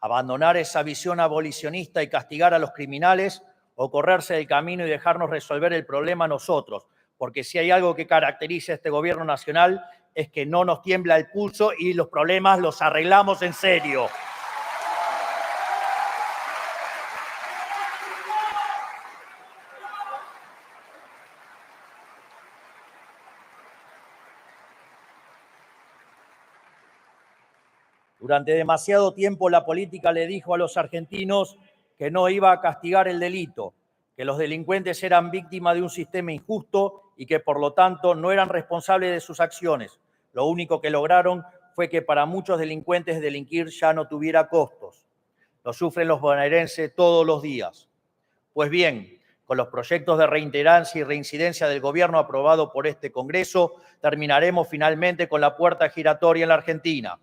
abandonar esa visión abolicionista y castigar a los criminales, o correrse del camino y dejarnos resolver el problema nosotros, porque si hay algo que caracteriza a este gobierno nacional es que no nos tiembla el pulso y los problemas los arreglamos en serio. Durante demasiado tiempo la política le dijo a los argentinos que no iba a castigar el delito, que los delincuentes eran víctimas de un sistema injusto y que por lo tanto no eran responsables de sus acciones. Lo único que lograron fue que para muchos delincuentes delinquir ya no tuviera costos. Lo sufren los bonaerenses todos los días. Pues bien, con los proyectos de reiterancia y reincidencia del gobierno aprobado por este Congreso, terminaremos finalmente con la puerta giratoria en la Argentina.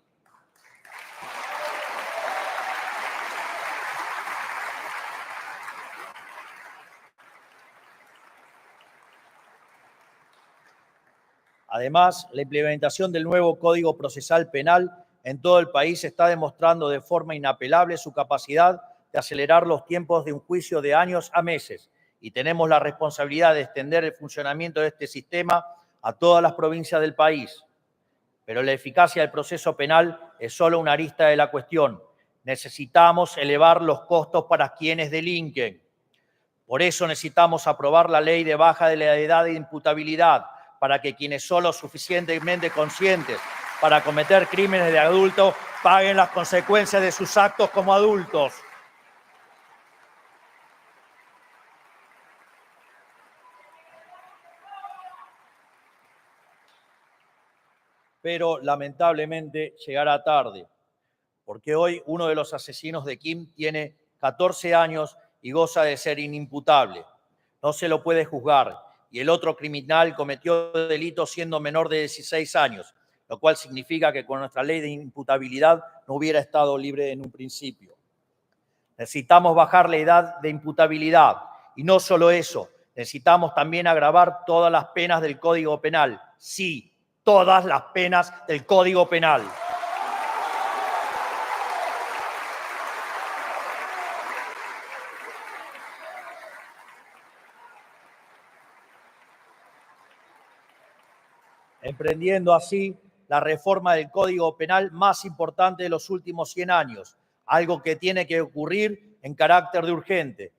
Además, la implementación del nuevo Código Procesal Penal en todo el país está demostrando de forma inapelable su capacidad de acelerar los tiempos de un juicio de años a meses, y tenemos la responsabilidad de extender el funcionamiento de este sistema a todas las provincias del país. Pero la eficacia del proceso penal es solo una arista de la cuestión. Necesitamos elevar los costos para quienes delinquen. Por eso necesitamos aprobar la ley de baja de la edad de imputabilidad, para que quienes son lo suficientemente conscientes para cometer crímenes de adultos paguen las consecuencias de sus actos como adultos. Pero lamentablemente llegará tarde, porque hoy uno de los asesinos de Kim tiene 14 años y goza de ser inimputable. No se lo puede juzgar, y el otro criminal cometió delitos siendo menor de 16 años, lo cual significa que con nuestra ley de imputabilidad no hubiera estado libre en un principio. Necesitamos bajar la edad de imputabilidad, y no solo eso, necesitamos también agravar todas las penas del Código Penal. Sí, todas las penas del Código Penal. Emprendiendo así la reforma del Código Penal más importante de los últimos 100 años, algo que tiene que ocurrir en carácter de urgente.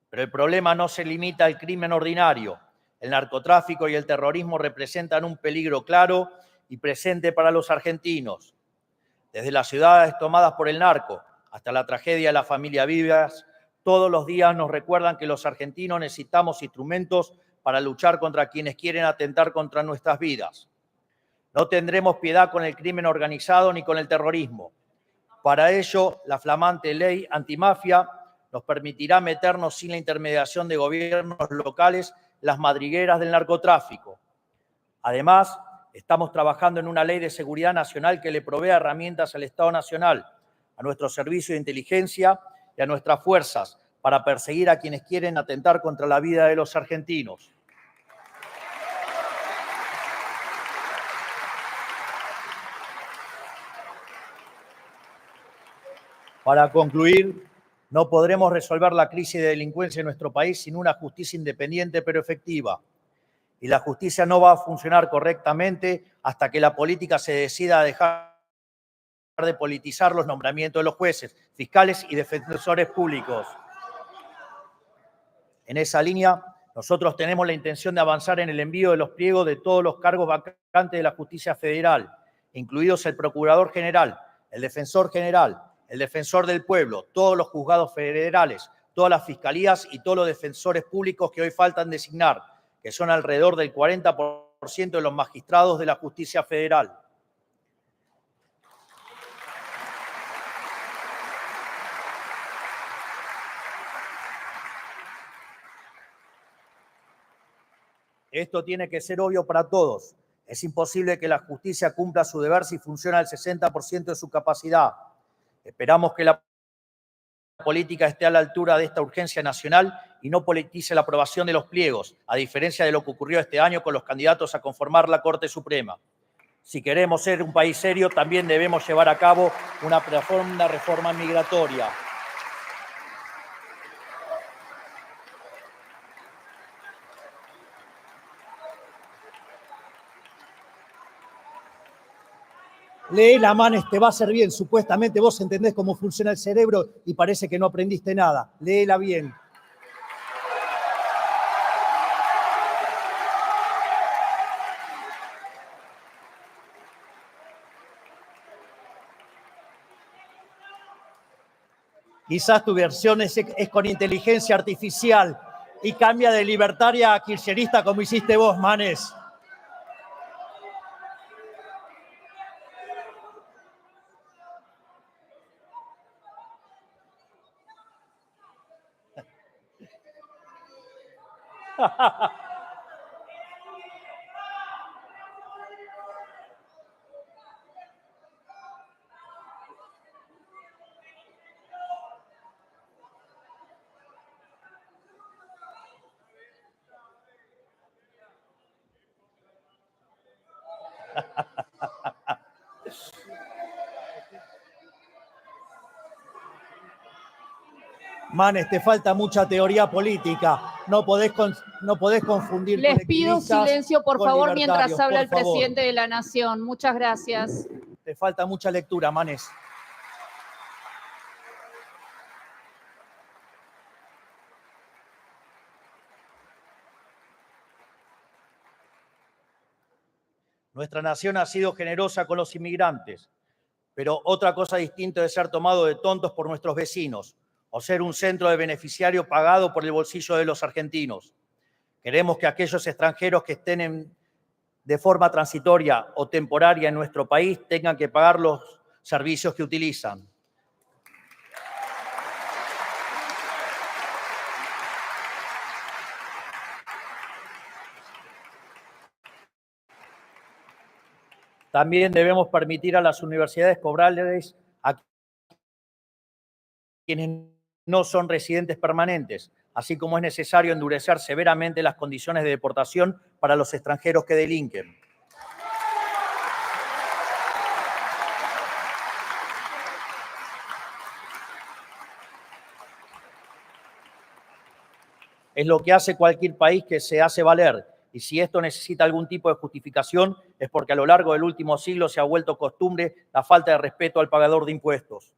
Pero el problema no se limita al crimen ordinario. El narcotráfico y el terrorismo representan un peligro claro y presente para los argentinos. Desde las ciudades tomadas por el narco hasta la tragedia de la familia Vivas, todos los días nos recuerdan que los argentinos necesitamos instrumentos para luchar contra quienes quieren atentar contra nuestras vidas. No tendremos piedad con el crimen organizado ni con el terrorismo. Para ello, la flamante ley antimafia nos permitirá meternos sin la intermediación de gobiernos locales en las madrigueras del narcotráfico. Además, estamos trabajando en una ley de seguridad nacional que le provea herramientas al Estado Nacional, a nuestro servicio de inteligencia y a nuestras fuerzas para perseguir a quienes quieren atentar contra la vida de los argentinos. Para concluir, no podremos resolver la crisis de delincuencia en nuestro país sin una justicia independiente pero efectiva. Y la justicia no va a funcionar correctamente hasta que la política se decida a dejar de politizar los nombramientos de los jueces, fiscales y defensores públicos. En esa línea, nosotros tenemos la intención de avanzar en el envío de los pliegos de todos los cargos vacantes de la justicia federal, incluidos el procurador general, el defensor general, el defensor del pueblo, todos los juzgados federales, todas las fiscalías y todos los defensores públicos que hoy faltan designar, que son alrededor del 40% de los magistrados de la justicia federal. Esto tiene que ser obvio para todos. Es imposible que la justicia cumpla su deber si funciona al 60% de su capacidad. Esperamos que la política esté a la altura de esta urgencia nacional y no politice la aprobación de los pliegos, a diferencia de lo que ocurrió este año con los candidatos a conformar la Corte Suprema. Si queremos ser un país serio, también debemos llevar a cabo una profunda reforma migratoria. Léela, Manes, te va a hacer bien. Supuestamente vos entendés cómo funciona el cerebro y parece que no aprendiste nada. Léela bien. Quizás tu versión es con inteligencia artificial y cambia de libertaria a kirchnerista como hiciste vos, Manes. Manes, te falta mucha teoría política. No podés confundir. Les pido silencio, por favor, mientras habla el presidente de de la Nación. Muchas gracias. Te falta mucha lectura, Manes. Nuestra nación ha sido generosa con los inmigrantes, pero otra cosa distinta es ser tomado de tontos por nuestros vecinos o ser un centro de beneficiario pagado por el bolsillo de los argentinos. Queremos que aquellos extranjeros que estén de forma transitoria o temporaria en nuestro país tengan que pagar los servicios que utilizan. También debemos permitir a las universidades cobrarles a quienes no son residentes permanentes, así como es necesario endurecer severamente las condiciones de deportación para los extranjeros que delinquen. Es lo que hace cualquier país que se hace valer, y si esto necesita algún tipo de justificación es porque a lo largo del último siglo se ha vuelto costumbre la falta de respeto al pagador de impuestos.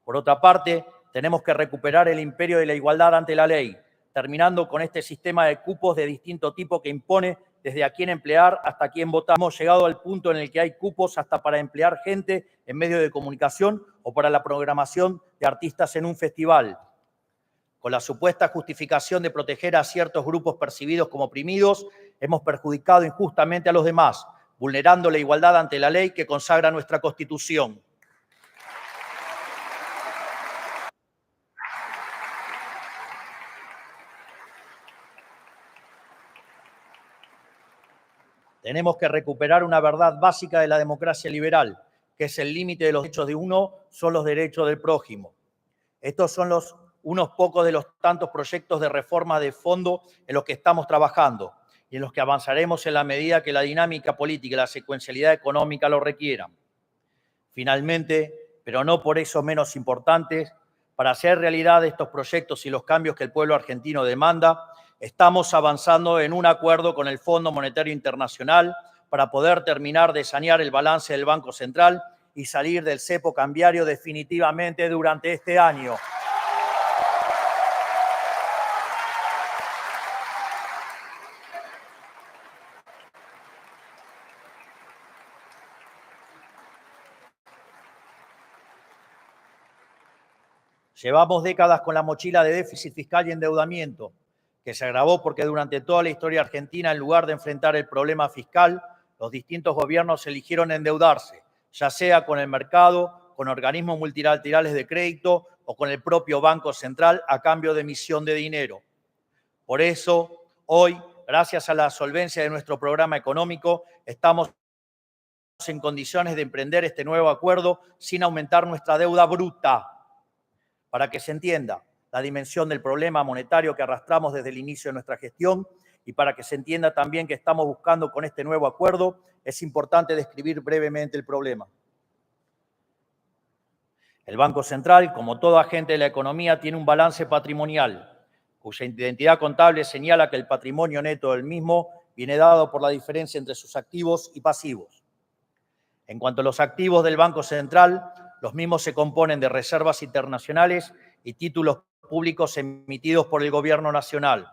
Por otra parte, tenemos que recuperar el imperio de la igualdad ante la ley, terminando con este sistema de cupos de distinto tipo que impone desde a quién emplear hasta a quién votar. Hemos llegado al punto en el que hay cupos hasta para emplear gente en medios de comunicación o para la programación de artistas en un festival. Con la supuesta justificación de proteger a ciertos grupos percibidos como oprimidos, hemos perjudicado injustamente a los demás, vulnerando la igualdad ante la ley que consagra nuestra Constitución. Tenemos que recuperar una verdad básica de la democracia liberal, que es el límite de los derechos de uno son los derechos del prójimo. Estos son unos pocos de los tantos proyectos de reforma de fondo en los que estamos trabajando y en los que avanzaremos en la medida que la dinámica política y la secuencialidad económica lo requieran. Finalmente, pero no por eso menos importantes, para hacer realidad estos proyectos y los cambios que el pueblo argentino demanda, estamos avanzando en un acuerdo con el Fondo Monetario Internacional para poder terminar de sanear el balance del Banco Central y salir del cepo cambiario definitivamente durante este año. Llevamos décadas con la mochila de déficit fiscal y endeudamiento, que se agravó porque durante toda la historia argentina, en lugar de enfrentar el problema fiscal, los distintos gobiernos eligieron endeudarse, ya sea con el mercado, con organismos multilaterales de crédito o con el propio Banco Central a cambio de emisión de dinero. Por eso, hoy, gracias a la solvencia de nuestro programa económico, estamos en condiciones de emprender este nuevo acuerdo sin aumentar nuestra deuda bruta. Para que se entienda la dimensión del problema monetario que arrastramos desde el inicio de nuestra gestión y para que se entienda también que estamos buscando con este nuevo acuerdo, es importante describir brevemente el problema. El Banco Central, como todo agente de la economía, tiene un balance patrimonial, cuya identidad contable señala que el patrimonio neto del mismo viene dado por la diferencia entre sus activos y pasivos. En cuanto a los activos del Banco Central, los mismos se componen de reservas internacionales y títulos públicos emitidos por el Gobierno Nacional.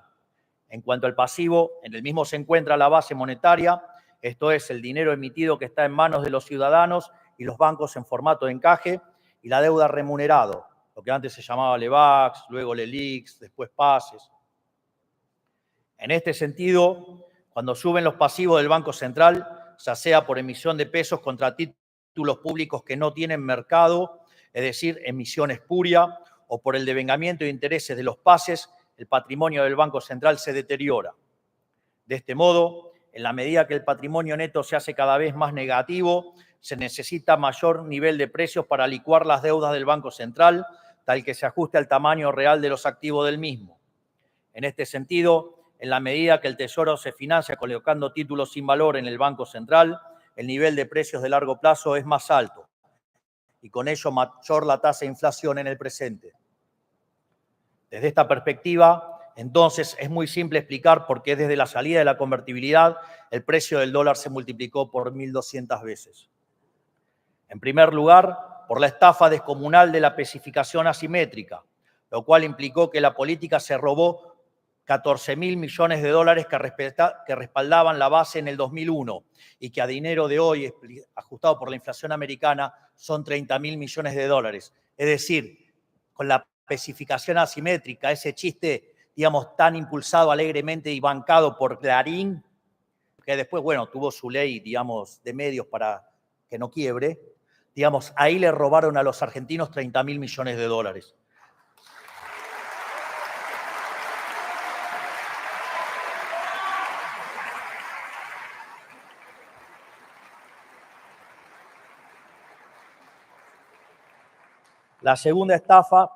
En cuanto al pasivo, en el mismo se encuentra la base monetaria, esto es, el dinero emitido que está en manos de los ciudadanos y los bancos en formato de encaje, y la deuda remunerado, lo que antes se llamaba LEVAX, luego LELIX, después PASES. En este sentido, cuando suben los pasivos del Banco Central, ya sea por emisión de pesos contra títulos públicos que no tienen mercado, es decir, emisión espuria, o por el devengamiento de intereses de los PASES, el patrimonio del Banco Central se deteriora. De este modo, en la medida que el patrimonio neto se hace cada vez más negativo, se necesita mayor nivel de precios para licuar las deudas del Banco Central, tal que se ajuste al tamaño real de los activos del mismo. En este sentido, en la medida que el Tesoro se financia colocando títulos sin valor en el Banco Central, el nivel de precios de largo plazo es más alto y con ello mayor la tasa de inflación en el presente. Desde esta perspectiva, entonces, es muy simple explicar por qué desde la salida de la convertibilidad el precio del dólar se multiplicó por 1.200 veces. En primer lugar, por la estafa descomunal de la especificación asimétrica, lo cual implicó que la política se robó 14.000 millones de dólares que respaldaban la base en el 2001 y que a dinero de hoy, ajustado por la inflación americana, son 30.000 millones de dólares. Es decir, con la especificación asimétrica, ese chiste, digamos, tan impulsado alegremente y bancado por Clarín, que después, bueno, tuvo su ley, digamos, de medios para que no quiebre, digamos, ahí le robaron a los argentinos 30.000 millones de dólares. La segunda estafa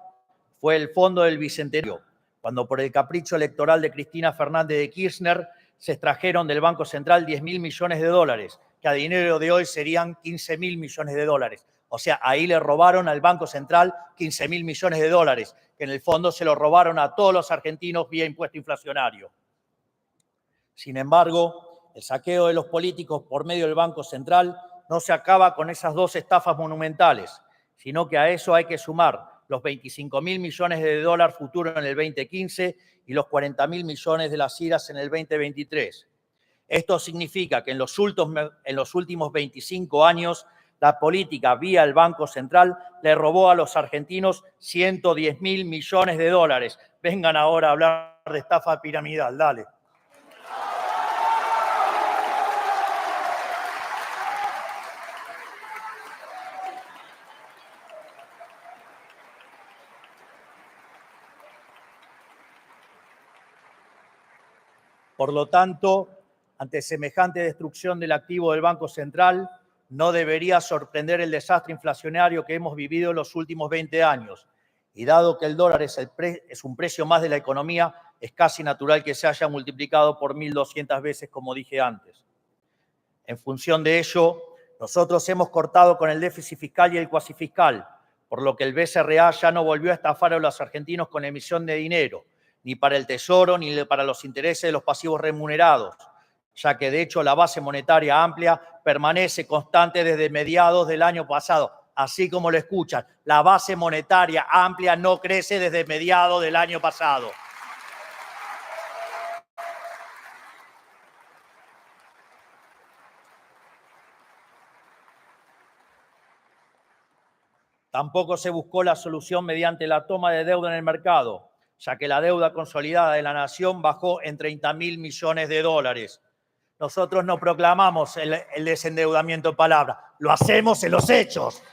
fue el Fondo del Bicentenario, cuando por el capricho electoral de Cristina Fernández de Kirchner se extrajeron del Banco Central 10.000 millones de dólares, que a dinero de hoy serían 15.000 millones de dólares. O sea, ahí le robaron al Banco Central 15.000 millones de dólares, que en el fondo se lo robaron a todos los argentinos vía impuesto inflacionario. Sin embargo, el saqueo de los políticos por medio del Banco Central no se acaba con esas dos estafas monumentales, sino que a eso hay que sumar los 25.000 millones de dólares futuros en el 2015 y los 40.000 millones de las IRAs en el 2023. Esto significa que en los últimos 25 años la política vía el Banco Central le robó a los argentinos 110.000 millones de dólares. Vengan ahora a hablar de estafa piramidal, dale. Por lo tanto, ante semejante destrucción del activo del Banco Central, no debería sorprender el desastre inflacionario que hemos vivido en los últimos 20 años. Y dado que el dólar es un precio más de la economía, es casi natural que se haya multiplicado por 1.200 veces, como dije antes. En función de ello, nosotros hemos cortado con el déficit fiscal y el cuasifiscal, por lo que el BCRA ya no volvió a estafar a los argentinos con emisión de dinero, ni para el Tesoro, ni para los intereses de los pasivos remunerados, ya que de hecho la base monetaria amplia permanece constante desde mediados del año pasado. Así como lo escuchan, la base monetaria amplia no crece desde mediados del año pasado. Tampoco se buscó la solución mediante la toma de deuda en el mercado, ya que la deuda consolidada de la nación bajó en 30.000 millones de dólares. Nosotros no proclamamos el desendeudamiento en palabras, lo hacemos en los hechos.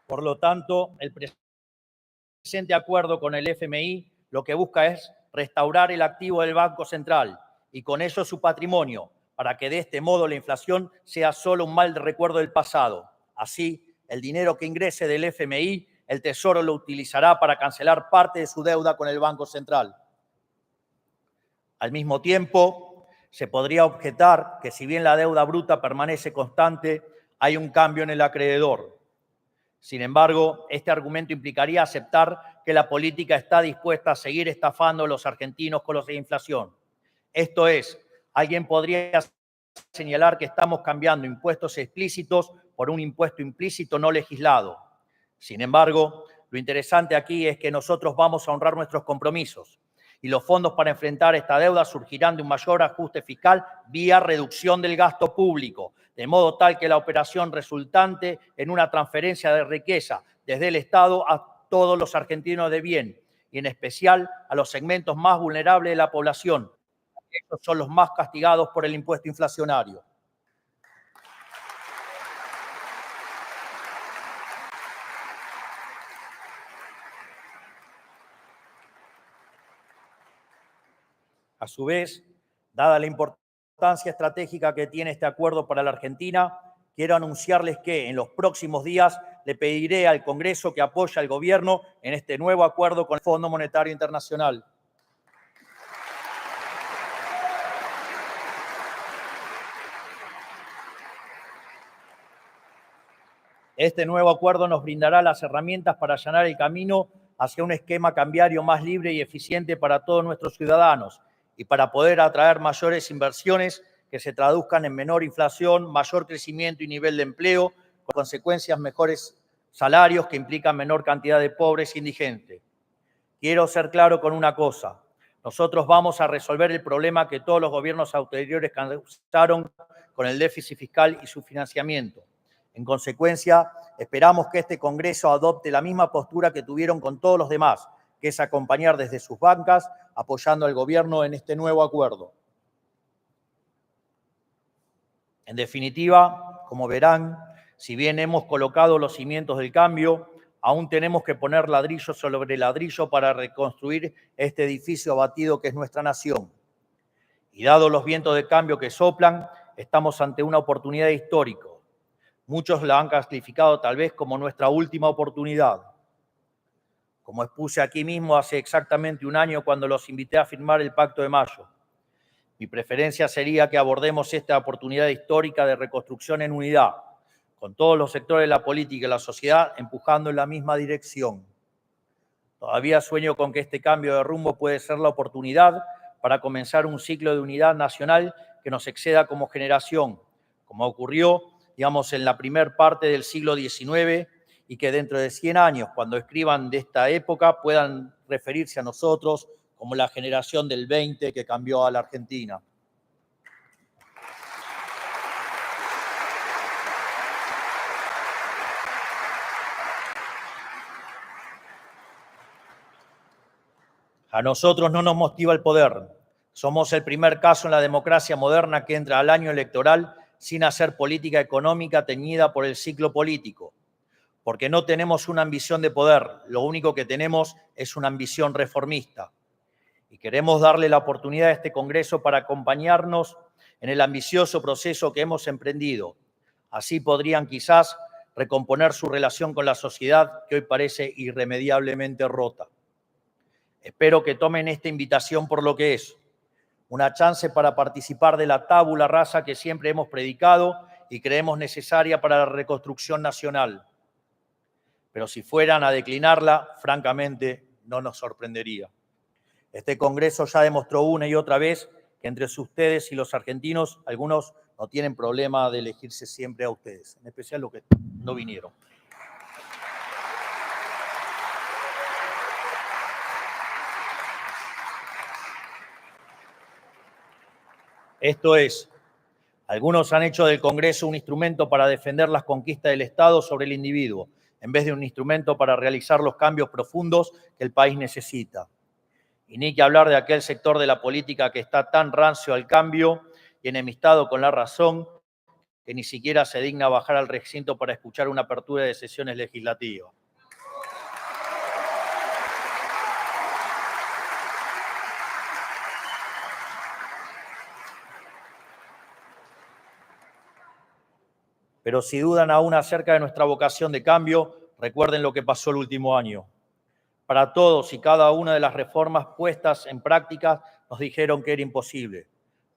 Por lo tanto, el presente acuerdo con el FMI lo que busca es restaurar el activo del Banco Central y con ello su patrimonio, para que de este modo la inflación sea solo un mal recuerdo del pasado. Así, el dinero que ingrese del FMI, el Tesoro lo utilizará para cancelar parte de su deuda con el Banco Central. Al mismo tiempo, se podría objetar que si bien la deuda bruta permanece constante, hay un cambio en el acreedor. Sin embargo, este argumento implicaría aceptar que la política está dispuesta a seguir estafando a los argentinos con la inflación. Esto es, alguien podría señalar que estamos cambiando impuestos explícitos por un impuesto implícito no legislado. Sin embargo, lo interesante aquí es que nosotros vamos a honrar nuestros compromisos y los fondos para enfrentar esta deuda surgirán de un mayor ajuste fiscal vía reducción del gasto público, de modo tal que la operación resultante en una transferencia de riqueza desde el Estado a todos los argentinos de bien, y en especial a los segmentos más vulnerables de la población. Estos son los más castigados por el impuesto inflacionario. A su vez, dada la importancia estratégica que tiene este acuerdo para la Argentina, quiero anunciarles que en los próximos días le pediré al Congreso que apoye al Gobierno en este nuevo acuerdo con el Fondo Monetario Internacional. Este nuevo acuerdo nos brindará las herramientas para allanar el camino hacia un esquema cambiario más libre y eficiente para todos nuestros ciudadanos y para poder atraer mayores inversiones que se traduzcan en menor inflación, mayor crecimiento y nivel de empleo, con consecuencias mejores salarios que implican menor cantidad de pobres e indigentes. Quiero ser claro con una cosa. Nosotros vamos a resolver el problema que todos los gobiernos anteriores causaron con el déficit fiscal y su financiamiento. En consecuencia, esperamos que este Congreso adopte la misma postura que tuvieron con todos los demás, que es acompañar desde sus bancas, apoyando al Gobierno en este nuevo acuerdo. En definitiva, como verán, si bien hemos colocado los cimientos del cambio, aún tenemos que poner ladrillo sobre ladrillo para reconstruir este edificio abatido que es nuestra nación. Y dado los vientos de cambio que soplan, estamos ante una oportunidad histórica. Muchos la han calificado tal vez como nuestra última oportunidad. Como expuse aquí mismo hace exactamente un año cuando los invité a firmar el Pacto de Mayo, mi preferencia sería que abordemos esta oportunidad histórica de reconstrucción en unidad, con todos los sectores de la política y la sociedad empujando en la misma dirección. Todavía sueño con que este cambio de rumbo puede ser la oportunidad para comenzar un ciclo de unidad nacional que nos exceda como generación, como ocurrió, digamos, en la primer parte del siglo XIX, y que dentro de 100 años, cuando escriban de esta época, puedan referirse a nosotros como la generación del 20 que cambió a la Argentina. A nosotros no nos motiva el poder. Somos el primer caso en la democracia moderna que entra al año electoral sin hacer política económica teñida por el ciclo político. Porque no tenemos una ambición de poder, lo único que tenemos es una ambición reformista. Y queremos darle la oportunidad a este Congreso para acompañarnos en el ambicioso proceso que hemos emprendido. Así podrían quizás recomponer su relación con la sociedad que hoy parece irremediablemente rota. Espero que tomen esta invitación por lo que es, una chance para participar de la tabula rasa que siempre hemos predicado y creemos necesaria para la reconstrucción nacional. Pero si fueran a declinarla, francamente, no nos sorprendería. Este Congreso ya demostró una y otra vez que entre ustedes y los argentinos, algunos no tienen problema de elegirse siempre a ustedes, en especial los que no vinieron. Esto es, algunos han hecho del Congreso un instrumento para defender las conquistas del Estado sobre el individuo, en vez de un instrumento para realizar los cambios profundos que el país necesita. Y ni que hablar de aquel sector de la política que está tan rancio al cambio y enemistado con la razón, que ni siquiera se digna bajar al recinto para escuchar una apertura de sesiones legislativas. Pero si dudan aún acerca de nuestra vocación de cambio, recuerden lo que pasó el último año. Para todos y cada una de las reformas puestas en práctica nos dijeron que era imposible,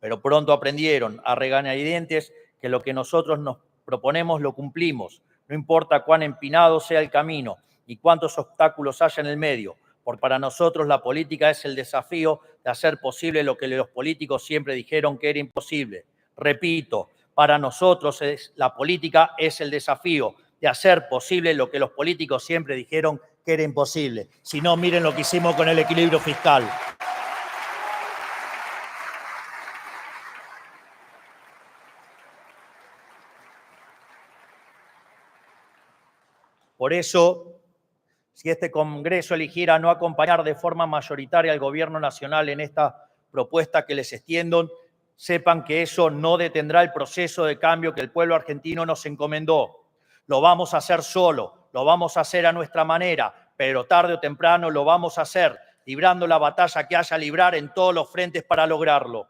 pero pronto aprendieron a regañadientes que lo que nosotros nos proponemos lo cumplimos, no importa cuán empinado sea el camino y cuántos obstáculos haya en el medio, porque para nosotros la política es el desafío de hacer posible lo que los políticos siempre dijeron que era imposible. Repito, para nosotros la política es el desafío de hacer posible lo que los políticos siempre dijeron que era imposible. Si no, miren lo que hicimos con el equilibrio fiscal. Por eso, si este Congreso eligiera no acompañar de forma mayoritaria al Gobierno Nacional en esta propuesta que les extiendo, sepan que eso no detendrá el proceso de cambio que el pueblo argentino nos encomendó. Lo vamos a hacer solo, lo vamos a hacer a nuestra manera, pero tarde o temprano lo vamos a hacer, librando la batalla que haya librar en todos los frentes para lograrlo.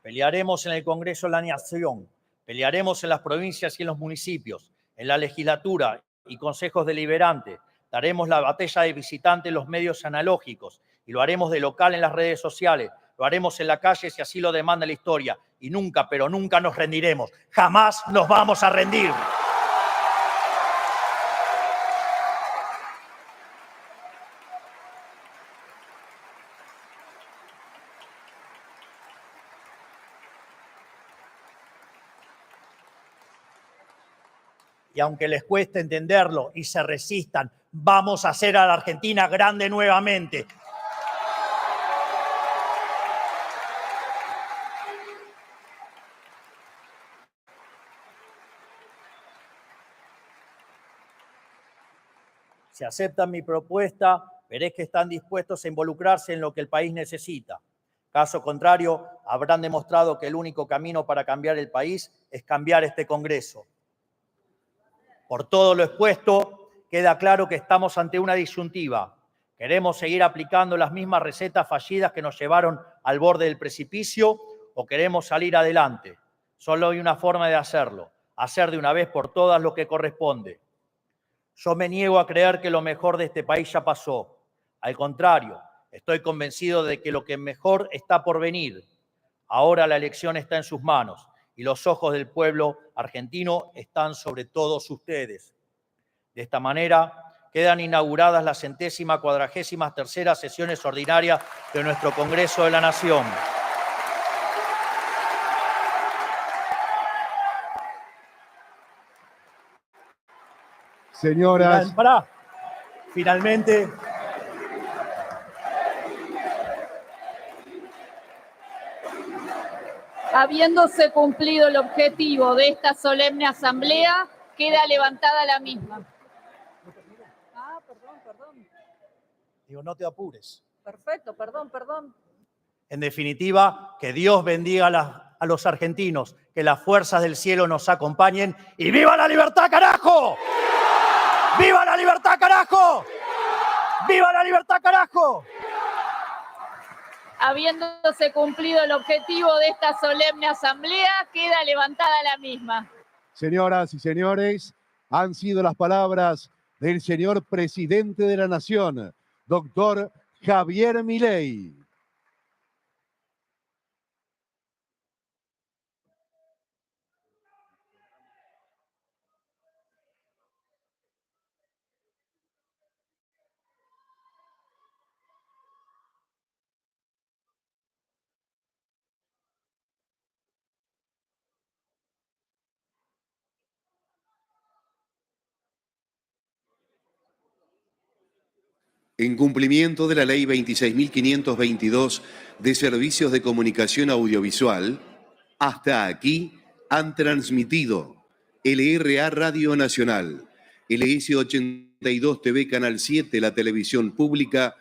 Pelearemos en el Congreso de la Nación, pelearemos en las provincias y en los municipios, en la legislatura y consejos deliberantes. Daremos la batalla de visitante en los medios analógicos y lo haremos de local en las redes sociales. Lo haremos en la calle si así lo demanda la historia. Y nunca, pero nunca nos rendiremos. Jamás nos vamos a rendir. Y aunque les cueste entenderlo y se resistan, vamos a hacer a la Argentina grande nuevamente. Si aceptan mi propuesta, veré que están dispuestos a involucrarse en lo que el país necesita. Caso contrario, habrán demostrado que el único camino para cambiar el país es cambiar este Congreso. Por todo lo expuesto, queda claro que estamos ante una disyuntiva. ¿Queremos seguir aplicando las mismas recetas fallidas que nos llevaron al borde del precipicio o queremos salir adelante? Solo hay una forma de hacerlo, hacer de una vez por todas lo que corresponde. Yo me niego a creer que lo mejor de este país ya pasó. Al contrario, estoy convencido de que lo que mejor está por venir. Ahora la elección está en sus manos y los ojos del pueblo argentino están sobre todos ustedes. De esta manera, quedan inauguradas las 143ª sesiones ordinarias de nuestro Congreso de la Nación. Señoras. Finalmente, habiéndose cumplido el objetivo de esta solemne asamblea, queda levantada la misma. Perdón. Digo, no te apures. Perfecto, perdón. En definitiva, que Dios bendiga a los argentinos, que las fuerzas del cielo nos acompañen y ¡viva la libertad, carajo! ¡Viva la libertad, carajo! ¡Viva la libertad, carajo! Habiéndose cumplido el objetivo de esta solemne asamblea, queda levantada la misma. Señoras y señores, han sido las palabras del señor presidente de la Nación, doctor Javier Milei. En cumplimiento de la Ley 26.522 de Servicios de Comunicación Audiovisual, hasta aquí han transmitido LRA Radio Nacional, LS82 TV Canal 7, la televisión pública,